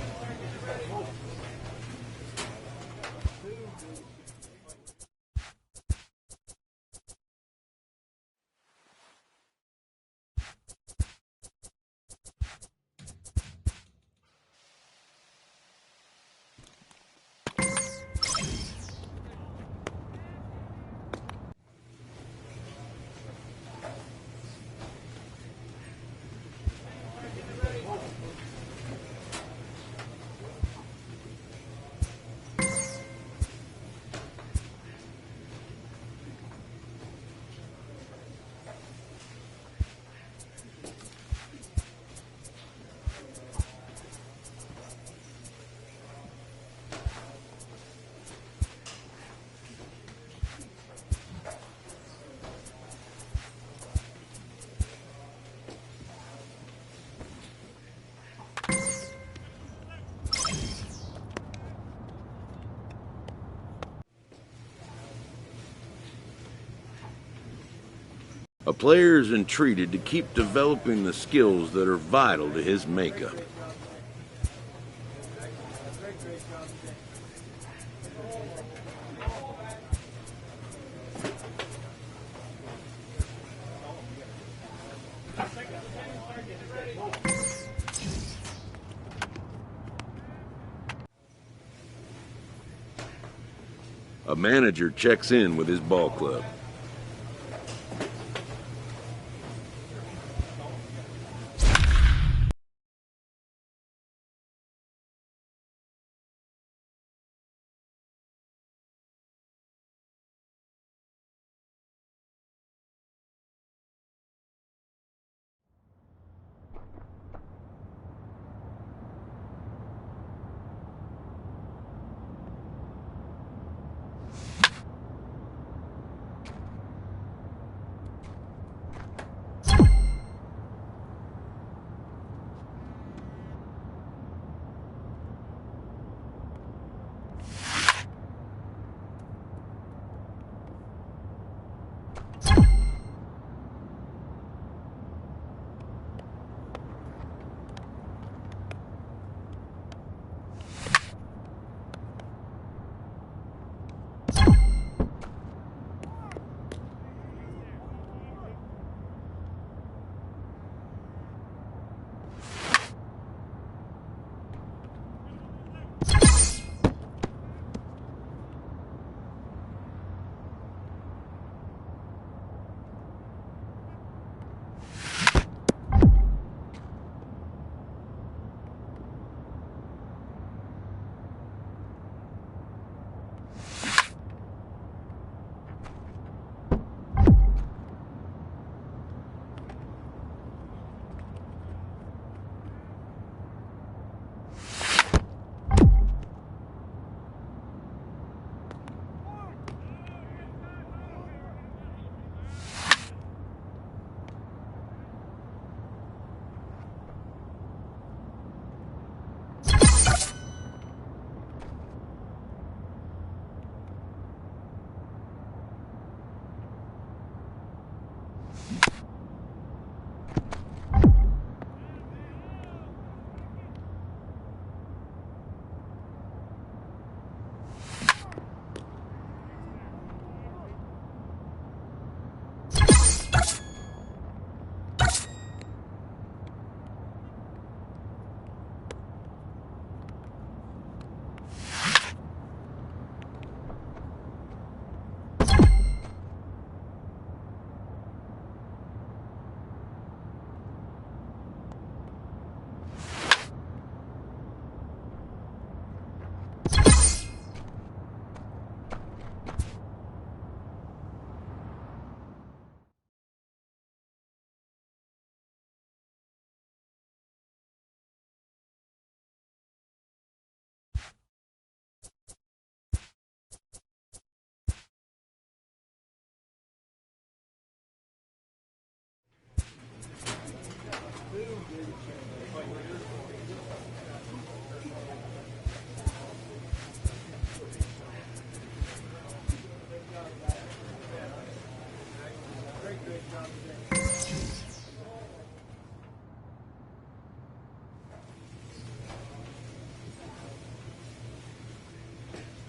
A player is entreated to keep developing the skills that are vital to his makeup. A manager checks in with his ball club.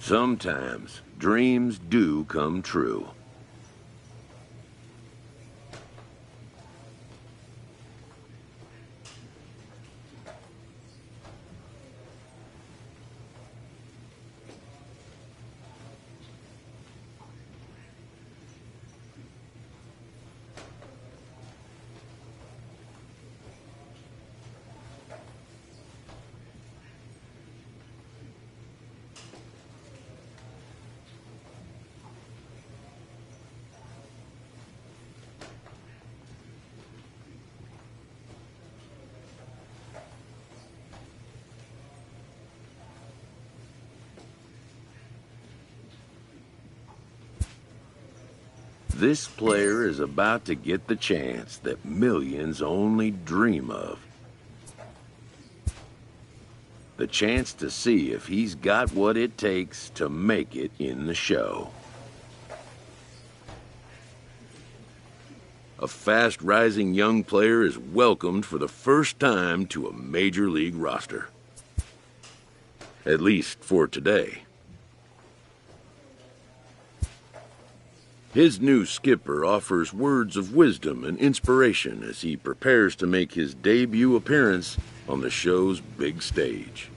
Sometimes dreams do come true. This player is about to get the chance that millions only dream of. The chance to see if he's got what it takes to make it in the show. A fast-rising young player is welcomed for the first time to a major league roster. At least for today. His new skipper offers words of wisdom and inspiration as he prepares to make his debut appearance on the show's big stage.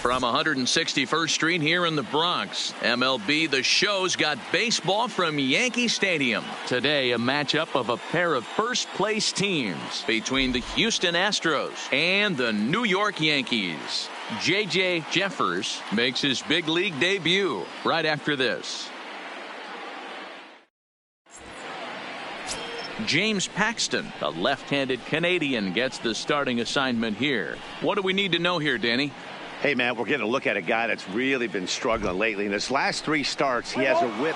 From 161st Street here in the Bronx, MLB The Show's got baseball from Yankee Stadium. Today, a matchup of a pair of first-place teams between the Houston Astros and the New York Yankees. J.J. Jeffers makes his big league debut right after this. James Paxton, the left-handed Canadian, gets the starting assignment here. What do we need to know here, Danny? Hey, man, we're getting a look at a guy that's really been struggling lately. In his last 3 starts, he has a whip.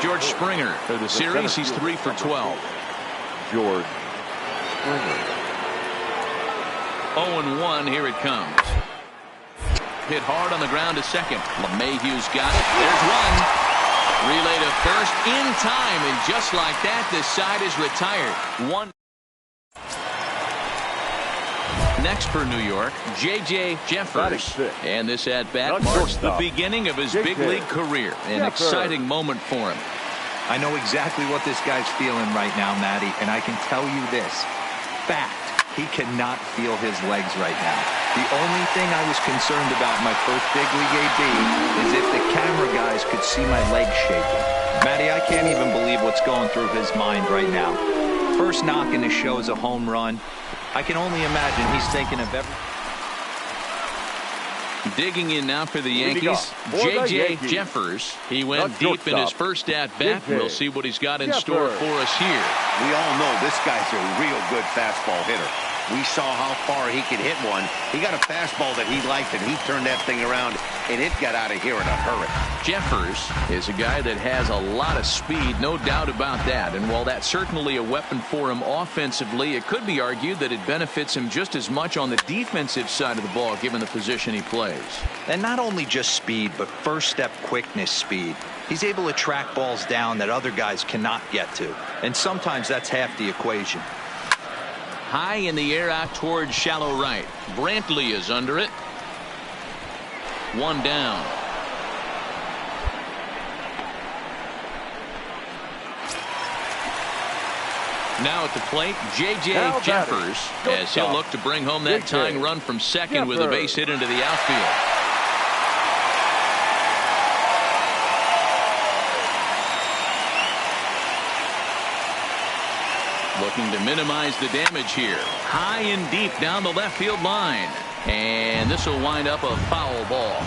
George Springer. For the series, he's 3 for 12. George Springer. 0-1, here it comes. Hit hard on the ground to second. LeMahieu's got it. There's one. Relay to first in time, and just like that, the side is retired. One. Next for New York, J.J. Jeffers. And this at-bat marks the beginning of his big league career. An exciting moment for him. I know exactly what this guy's feeling right now, Matty, and I can tell you this. Fact, he cannot feel his legs right now. The only thing I was concerned about in my first big league AB is if the camera guys could see my legs shaking. Matty, I can't even believe what's going through his mind right now. First knock in the show is a home run. I can only imagine he's thinking of every... Digging in now for the Yankees, J.J. Jeffers. He went deep in his first at-bat. We'll see what he's got in store for us here. We all know this guy's a real good fastball hitter. We saw how far he could hit one. He got a fastball that he liked, and he turned that thing around, and it got out of here in a hurry. Jeffers is a guy that has a lot of speed, no doubt about that. And while that's certainly a weapon for him offensively, it could be argued that it benefits him just as much on the defensive side of the ball, given the position he plays. And not only just speed, but first-step quickness speed. He's able to track balls down that other guys cannot get to. And sometimes that's half the equation. High in the air out towards shallow right. Brantley is under it. One down. Now at the plate, J.J. Jeffers, as he'll look to bring home that tying run from second with a base hit into the outfield. Looking to minimize the damage here. High and deep down the left field line. And this will wind up a foul ball.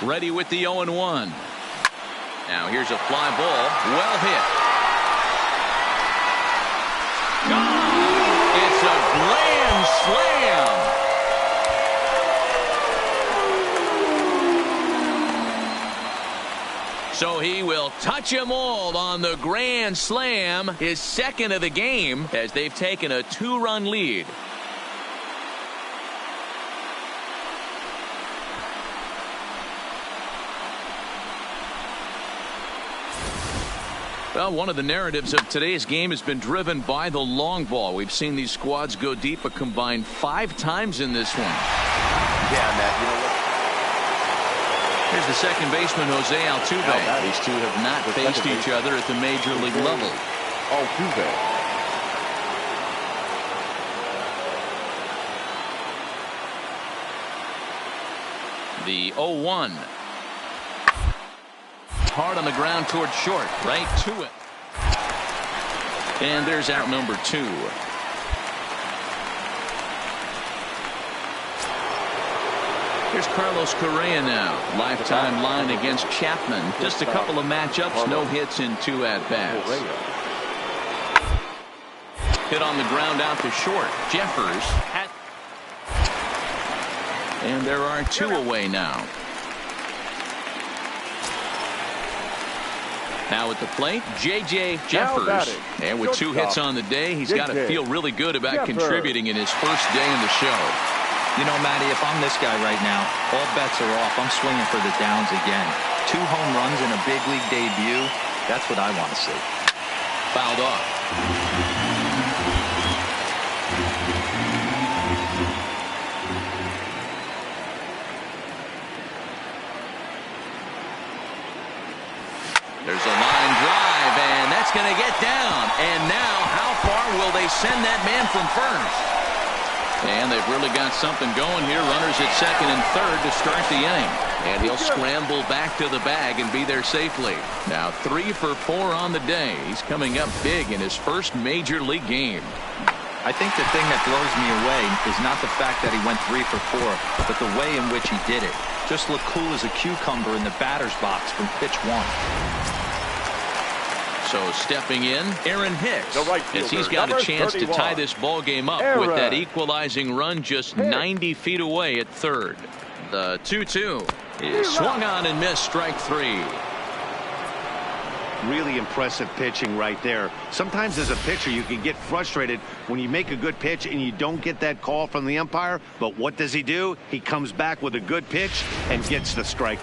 Ready with the 0-1. Now here's a fly ball. Well hit. Gone! It's a grand slam. So he will touch them all on the grand slam, his second of the game, as they've taken a 2-run lead. Well, one of the narratives of today's game has been driven by the long ball. We've seen these squads go deep a combined 5 times in this one. Yeah, Matt, you know what? Here's the second baseman, Jose Altuve. These two have not faced each other at the major league level. Altuve. The 0-1. Hard on the ground towards short. Right to it. And there's out number 2. Here's Carlos Correa now. Lifetime line against Chapman. Just a couple of matchups, no hits in 2 at-bats. Hit on the ground out to short. Jeffers. And there are 2 away now. Now at the plate, J.J. Jeffers. And with 2 hits on the day, he's got to feel really good about contributing in his first day in the show. You know, Matty, if I'm this guy right now, all bets are off. I'm swinging for the downs again. 2 home runs in a big league debut. That's what I want to see. Fouled off. There's a line drive, and that's going to get down. And now, how far will they send that man from first? And they've really got something going here. Runners at second and third to start the inning. And he'll scramble back to the bag and be there safely. Now 3 for 4 on the day. He's coming up big in his first major league game. I think the thing that blows me away is not the fact that he went 3 for 4, but the way in which he did it. Just looked cool as a cucumber in the batter's box from pitch 1. So stepping in, Aaron Hicks, as he's got a chance to tie this ball game up with that equalizing run just 90 feet away at third. The 2-2 is swung on and missed, strike 3. Really impressive pitching right there. Sometimes as a pitcher you can get frustrated when you make a good pitch and you don't get that call from the umpire. But what does he do? He comes back with a good pitch and gets the strike.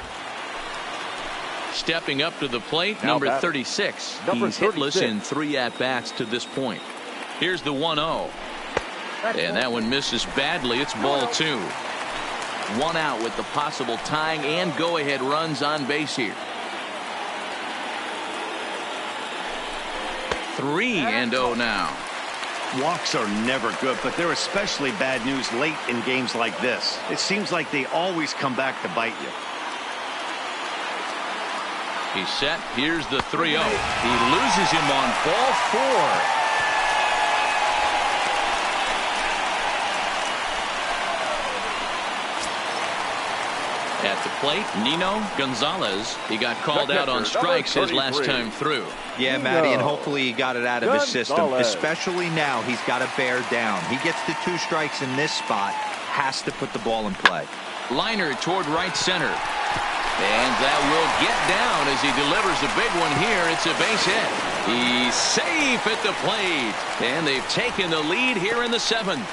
Stepping up to the plate, number 36. He's hitless in 3 at-bats to this point. Here's the 1-0. And that one misses badly. It's ball 2. One out with the possible tying and go-ahead runs on base here. 3-0 now. Walks are never good, but they're especially bad news late in games like this. It seems like they always come back to bite you. He's set. Here's the 3-0. He loses him on ball 4. At the plate, Nino Gonzalez. He got called out on strikes his last time through. Yeah, Matty, and hopefully he got it out of his system. Especially now, he's got to bear down. He gets the 2 strikes in this spot, has to put the ball in play. Liner toward right center. And that will get down as he delivers a big one here. It's a base hit. He's safe at the plate. And they've taken the lead here in the 7th.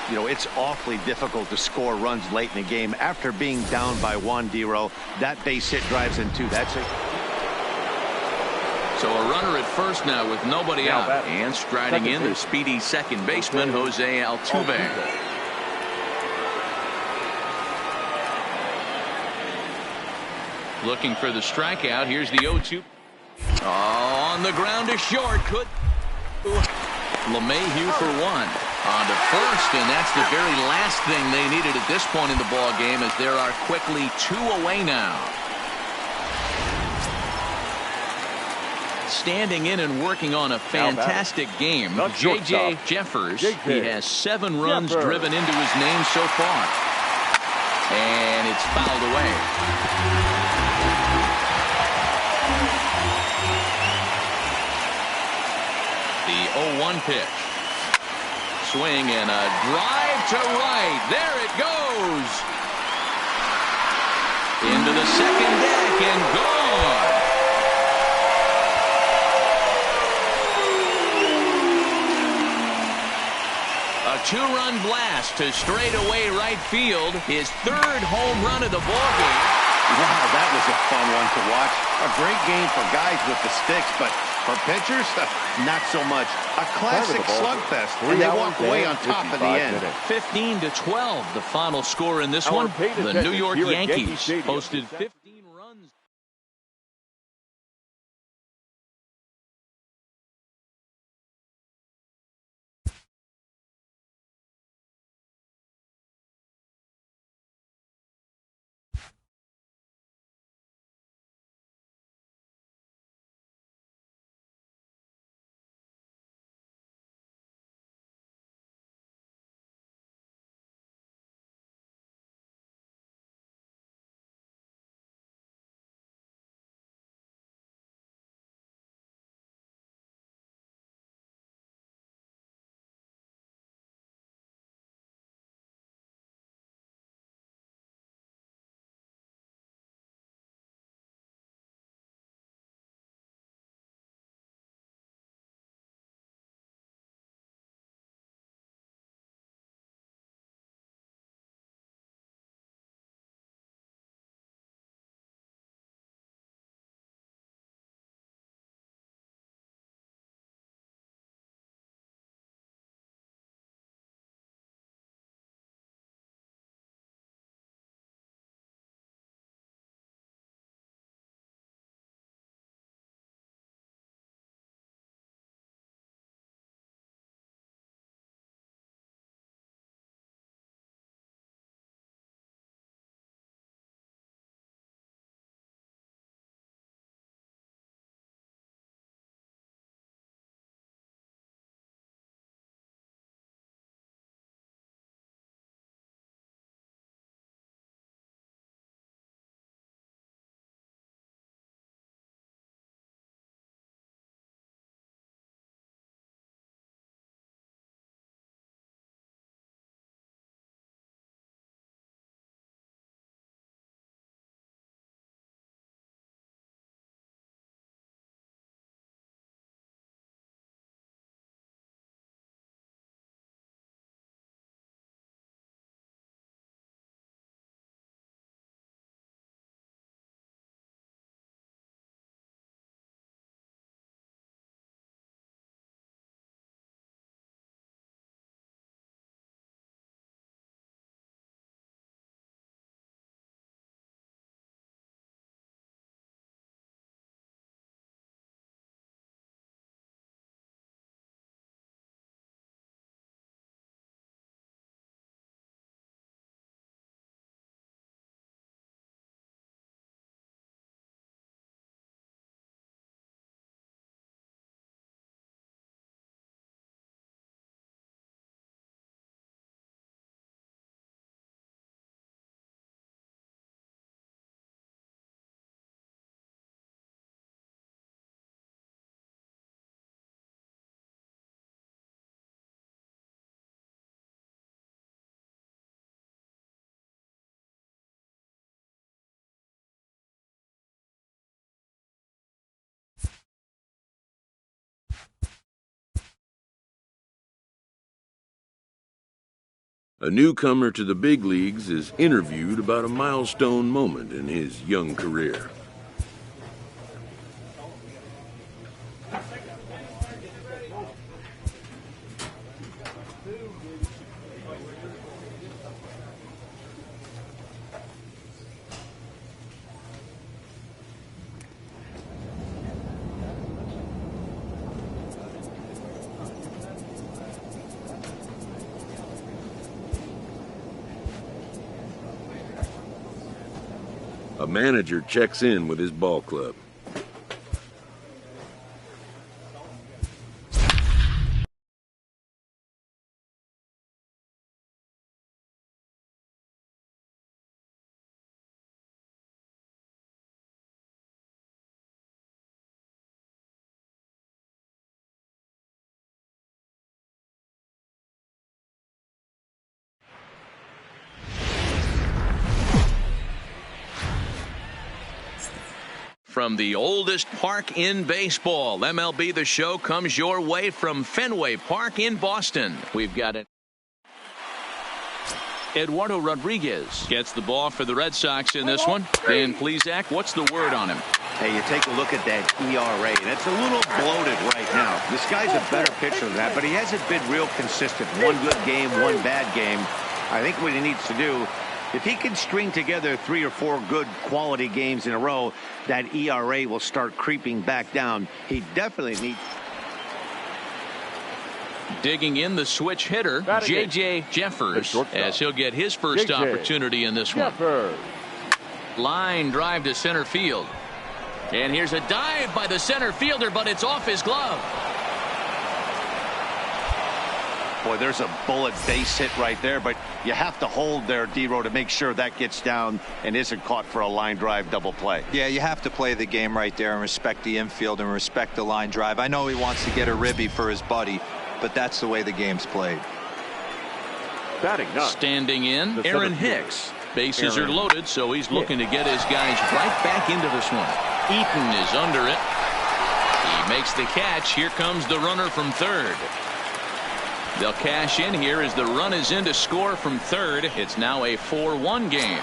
You know, it's awfully difficult to score runs late in the game after being down by 1, D-Row. That base hit drives in 2. That's it. So a runner at first now with nobody out. And striding in the speedy second baseman, Jose Altuve. Looking for the strikeout. Here's the 0-2. Oh, on the ground to short. Could LeMahieu for 1. On to first, and that's the very last thing they needed at this point in the ball game, as there are quickly 2 away now. Standing in and working on a fantastic game, J.J. Jeffers. He has 7 runs driven into his name so far. And it's fouled away. The 0-1 pitch. Swing and a drive to right. There it goes. Into the second deck and gone. A 2-run blast to straightaway right field. His 3rd home run of the ballgame. Wow, that was a fun one to watch. A great game for guys with the sticks, but for pitchers, not so much. A classic slugfest, and they walk away on top at the end. 15-12, the final score in this one. The New York Yankees posted 15. A newcomer to the big leagues is interviewed about a milestone moment in his young career. A manager checks in with his ball club. From the oldest park in baseball, MLB The Show comes your way from Fenway Park in Boston. We've got it. Eduardo Rodriguez gets the ball for the Red Sox in this one. Dan Plesac, what's the word on him? Hey, you take a look at that ERA, and it's a little bloated right now. This guy's a better pitcher than that, but he hasn't been real consistent. One good game, one bad game. I think what he needs to do, if he can string together 3 or 4 good quality games in a row, that ERA will start creeping back down. He definitely needs. Digging in the switch hitter, J.J. Jeffers, as he'll get his first opportunity in this one. Line drive to center field. And here's a dive by the center fielder, but it's off his glove. Boy, there's a bullet base hit right there, but you have to hold there, D-Row, to make sure that gets down and isn't caught for a line drive double play. Yeah, you have to play the game right there and respect the infield and respect the line drive. I know he wants to get a ribby for his buddy, but that's the way the game's played. Standing in, Aaron Hicks. Bases are loaded, so he's looking to get his guys right back into this one. Eaton is under it. He makes the catch. Here comes the runner from third. They'll cash in here as the run is in to score from third. It's now a 4-1 game.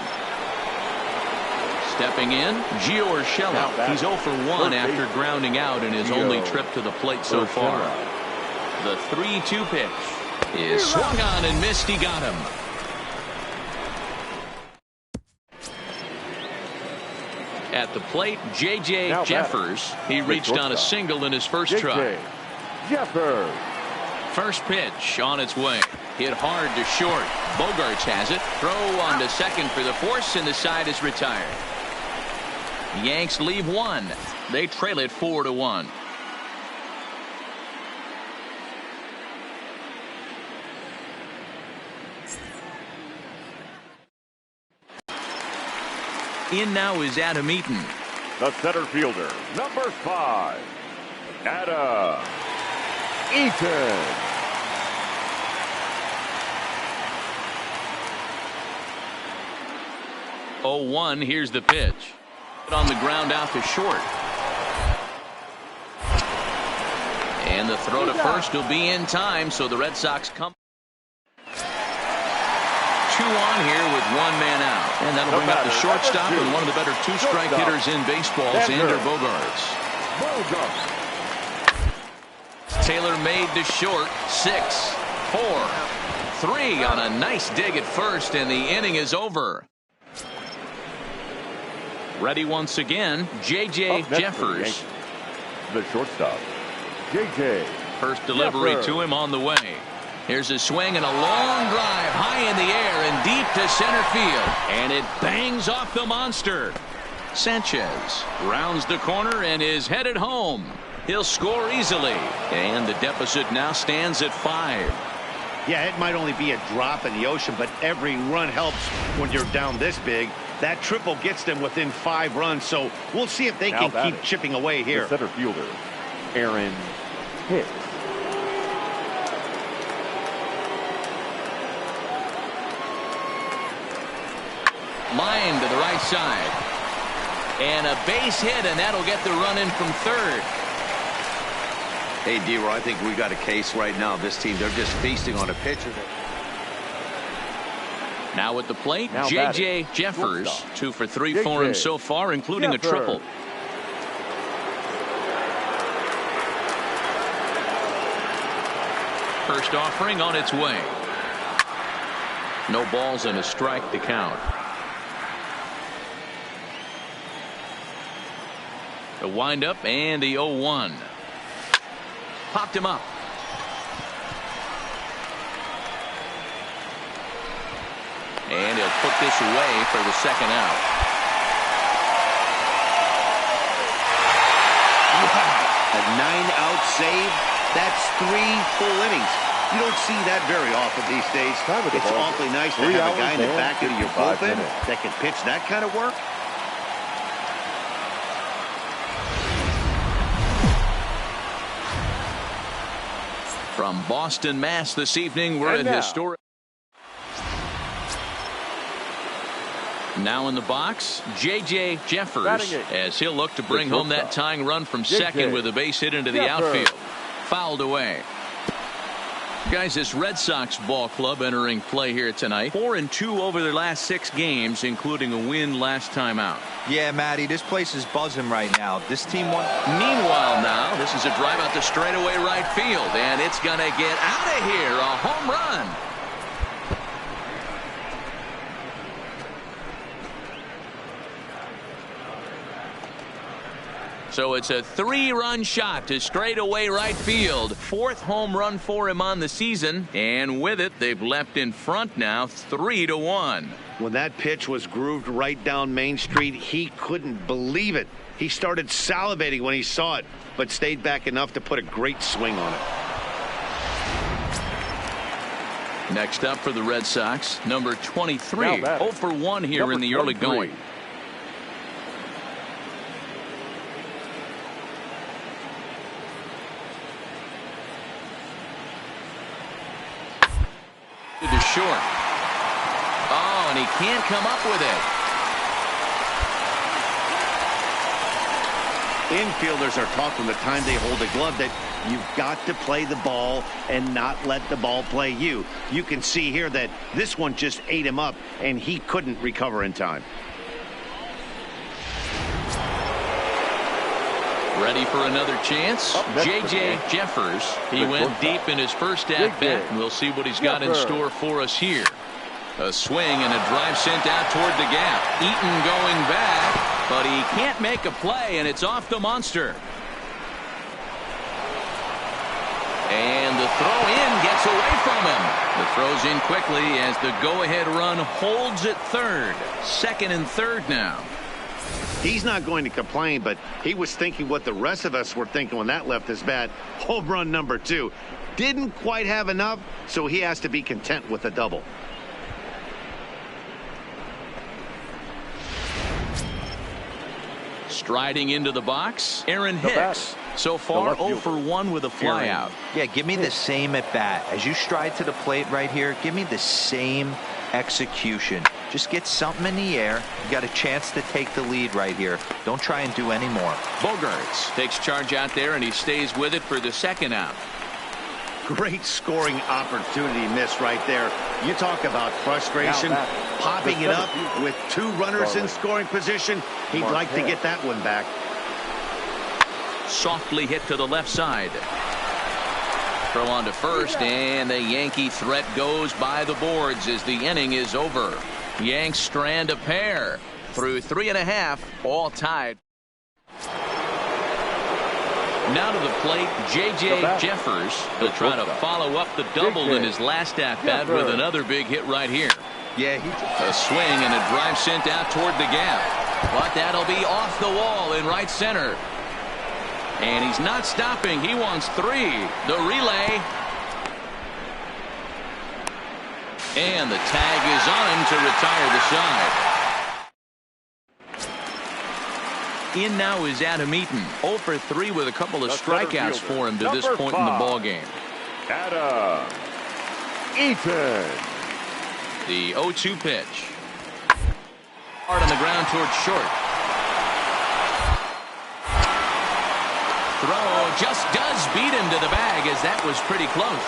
Stepping in, Gio Urshela. He's 0 for 1 after grounding out in his only trip to the plate so far. The 3-2 pitch is swung on and missed. He got him. At the plate, J.J. Jeffers. He reached on a single in his first try. Jeffers. First pitch on its way. Hit hard to short. Bogarts has it. Throw on to second for the force, and the side is retired. Yanks leave one. They trail it 4-1. In now is Adam Eaton. The center fielder, number 5, Adam Eaton. 0-1. Here's the pitch. On the ground out to short. And the throw to first will be in time, so the Red Sox come. 2 on here with 1 man out. And that'll bring up the shortstop and one of the better two-strike hitters in baseball, Xander Bogaerts. Taylor made to short. 6, 4, 3 on a nice dig at first, and the inning is over. Ready once again, J.J. Jeffers. The shortstop, J.J. First delivery to him on the way. Here's a swing and a long drive high in the air and deep to center field. And it bangs off the monster. Sanchez rounds the corner and is headed home. He'll score easily. And the deficit now stands at 5. Yeah, it might only be a drop in the ocean, but every run helps when you're down this big. That triple gets them within 5 runs, so we'll see if they can keep chipping away here. The center fielder, Aaron Hicks. Line to the right side. And a base hit, and that'll get the run in from third. Hey, D-Roy, I think we got a case right now. This team, they're just feasting on a pitcher. Now at the plate, J.J. Jeffers. 2 for 3 for him so far, including a triple. First offering on its way. No balls and a strike to count. The windup and the 0-1. Popped him up. And he'll put this away for the second out. A 9-out save. That's 3 full innings. You don't see that very often these days. It's awfully nice to have a guy in the back of your bullpen that can pitch that kind of work. From Boston, Mass. This evening, we're at historic. Now in the box, J.J. Jeffers, as he'll look to bring home that tying run from second with a base hit into the outfield. Fouled away. Guys, this Red Sox ball club entering play here tonight. 4-2 over their last 6 games, including a win last time out. Yeah, Matty, this place is buzzing right now. This team won. Meanwhile now, this is a drive out to straightaway right field, and it's going to get out of here. A home run. So it's a 3-run shot to straightaway right field. 4th home run for him on the season. And with it, they've left in front now 3-1. When that pitch was grooved right down Main Street, he couldn't believe it. He started salivating when he saw it, but stayed back enough to put a great swing on it. Next up for the Red Sox, number 23. 0 for 1 here in the early going. To short. Oh, and he can't come up with it. Infielders are taught from the time they hold a glove that you've got to play the ball and not let the ball play you. You can see here that this one just ate him up, and he couldn't recover in time. Ready for another chance? J.J. Jeffers. He went deep in his first at-bat, and we'll see what he's got in store for us here. A swing and a drive sent out toward the gap. Eaton going back, but he can't make a play, and it's off the monster. And the throw in gets away from him. The throw's in quickly as the go-ahead run holds at third. Second and third now. He's not going to complain, but he was thinking what the rest of us were thinking when that left his bat. Home run number 2. Didn't quite have enough, so he has to be content with a double. Striding into the box, Aaron Hicks. So far, 0 for 1 with a flyout. Yeah, give me the same at bat. As you stride to the plate right here, give me the same execution. Just get something in the air. You got a chance to take the lead right here. Don't try and do any more. Bogarts takes charge out there, and he stays with it for the second out. Great scoring opportunity missed right there. You talk about frustration. Popping it up with 2 runners in scoring position. He'd like to get that one back. Softly hit to the left side. Throw on to first, and the Yankee threat goes by the boards as the inning is over. Yanks strand a pair through 3.5, all tied. Now to the plate, J.J. Jeffers. He'll try to follow up the double in his last at-bat with another big hit right here. Yeah, a swing and a drive sent out toward the gap. But that'll be off the wall in right center. And he's not stopping. He wants 3. The relay. And the tag is on him to retire the side. In now is Adam Eaton. 0 for 3 with a couple of strikeouts for him to this point in the ballgame. Adam Eaton. The 0-2 pitch. Hard on the ground towards short. Throw just does beat him to the bag as that was pretty close.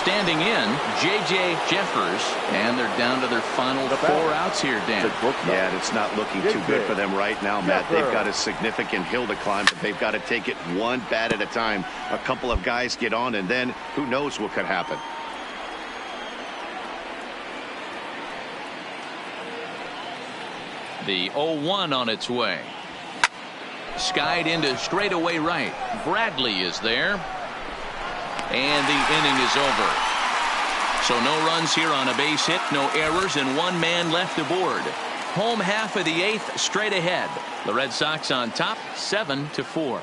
Standing in, J.J. Jeffers, and they're down to their final 4 outs here, Dan. Yeah, it's not looking too good for them right now, Matt. They've got a significant hill to climb, but they've got to take it one bat at a time. A couple of guys get on, and then who knows what could happen. The 0-1 on its way. Skied into straightaway right. Bradley is there. And the inning is over. So no runs here on a base hit, no errors, and 1 man left aboard. Home half of the 8th straight ahead. The Red Sox on top, 7-4.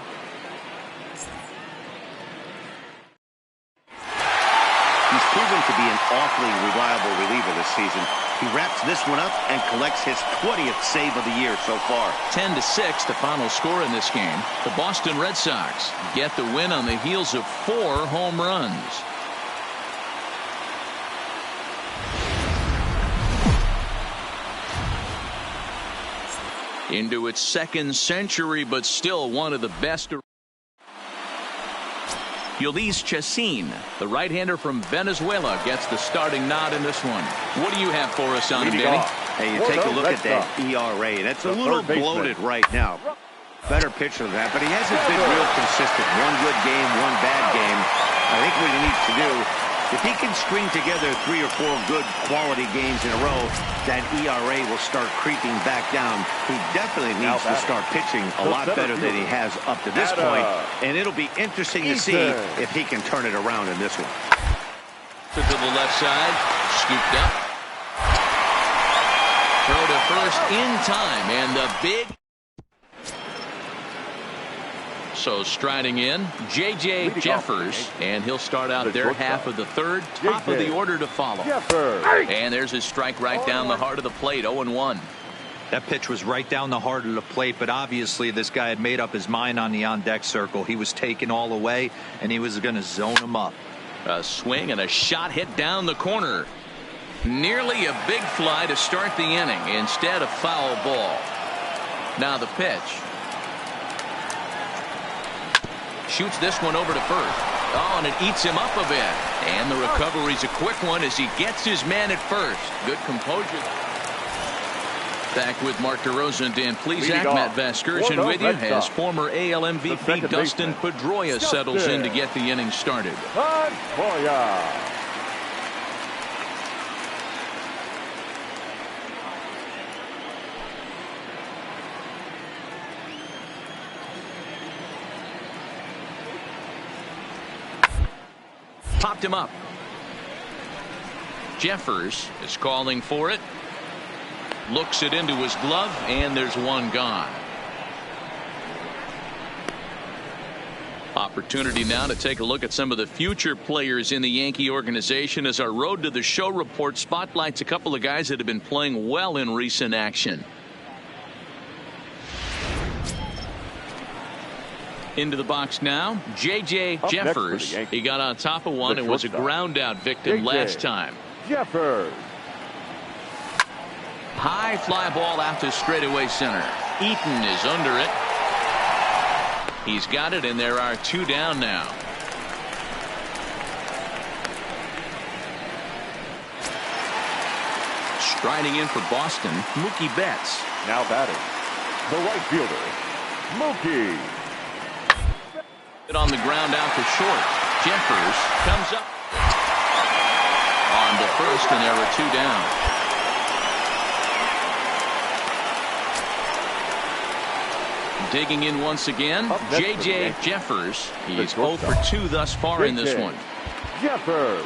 He's proven to be an awfully reliable reliever this season. He wraps this one up and collects his 20th save of the year so far. 10-6, the final score in this game. The Boston Red Sox get the win on the heels of 4 home runs. Into its 2nd century, but still one of the best. Ulysses Chacin, the right-hander from Venezuela, gets the starting nod in this one. What do you have for us on him, Danny? Hey, you take a look at that ERA, and it's a little bloated right now. Better pitcher than that, but he hasn't been real consistent. 1 good game, 1 bad game. I think what he needs to do, if he can string together 3 or 4 good quality games in a row, that ERA will start creeping back down. He definitely needs to start pitching a lot better than he has up to this point, and it'll be interesting to see if he can turn it around in this one. To the left side, scooped up. Throw to first in time, and the big. So striding in, J.J. Jeffers, and he'll start out their half of the 3rd, top of the order to follow. And there's his strike right down the heart of the plate, 0-1. That pitch was right down the heart of the plate, but obviously this guy had made up his mind on the on-deck circle. He was taken all the way, and he was going to zone him up. A swing and a shot hit down the corner. Nearly a big fly to start the inning. Instead, a foul ball. Now the pitch. Shoots this one over to first. Oh, and it eats him up a bit. And the recovery's a quick one as he gets his man at first. Good composure. Back with Mark DeRosa and Dan Plesac. Matt Vasgersian with you as former AL MVP Dustin Pedroia settles in to get the inning started. Popped him up. Jeffers is calling for it. Looks it into his glove, and there's 1 gone. Opportunity now to take a look at some of the future players in the Yankee organization as our Road to the Show report spotlights a couple of guys that have been playing well in recent action. Into the box now, J.J. Jeffers. He got on top of one and was a ground out victim last time. Jeffers. High fly ball out to straightaway center. Eaton is under it. He's got it, and there are 2 down now. Striding in for Boston, Mookie Betts. Now batting, the right fielder, Mookie. On the ground out to short. Jeffers comes up on to first, and there are 2 down. Digging in once again, J.J. Jeffers. He's 0 for 2 thus far in this one. Jeffers.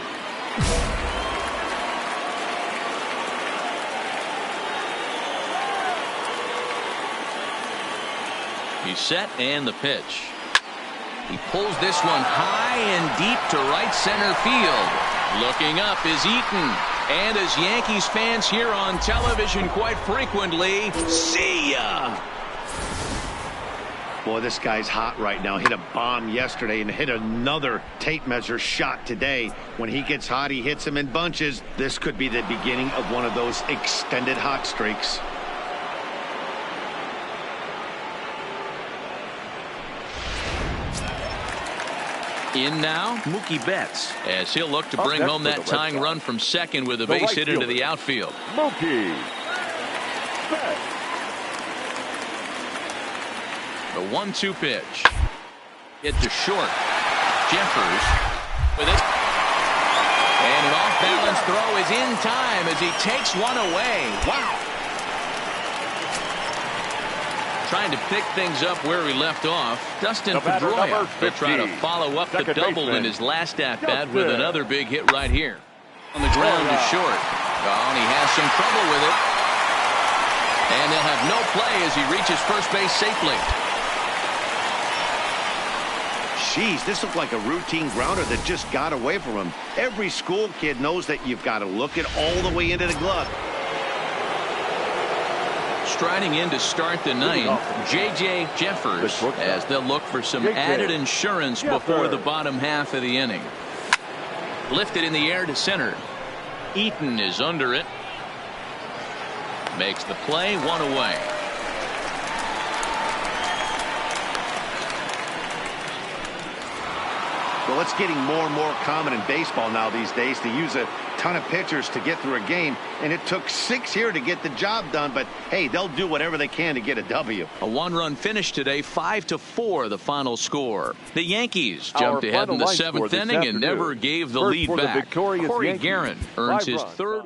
He's set, and the pitch. He pulls this one high and deep to right center field. Looking up is Eaton. And as Yankees fans hear on television quite frequently, see ya. Boy, this guy's hot right now. Hit a bomb yesterday and hit another tape measure shot today. When he gets hot, he hits them in bunches. This could be the beginning of one of those extended hot streaks. In now, Mookie Betts, as he'll look to bring home that tying run from second with a base hit into the outfield. Mookie Betts. The 1-2 pitch. Hit to short. Jeffers with it. And an off-balance throw is in time as he takes one away. Wow. Trying to pick things up where he left off. Dustin Pedroia will try to follow up the double in his last at-bat with another big hit right here. On the ground to short. Oh, and he has some trouble with it. And they'll have no play as he reaches first base safely. Jeez, this looked like a routine grounder that just got away from him. Every school kid knows that you've got to look it all the way into the glove. Striding in to start the ninth, J.J. Jeffers, as they'll look for some added insurance before the bottom half of the inning. Lifted in the air to center. Eaton is under it. Makes the play, one away. Well, it's getting more and more common in baseball now these days to use a ton of pitchers to get through a game, and it took 6 here to get the job done, but hey, they'll do whatever they can to get a W. A one-run finish today, 5-4 the final score. The Yankees jumped ahead in the 7th inning and never gave the lead back. Corey Guerin earns his third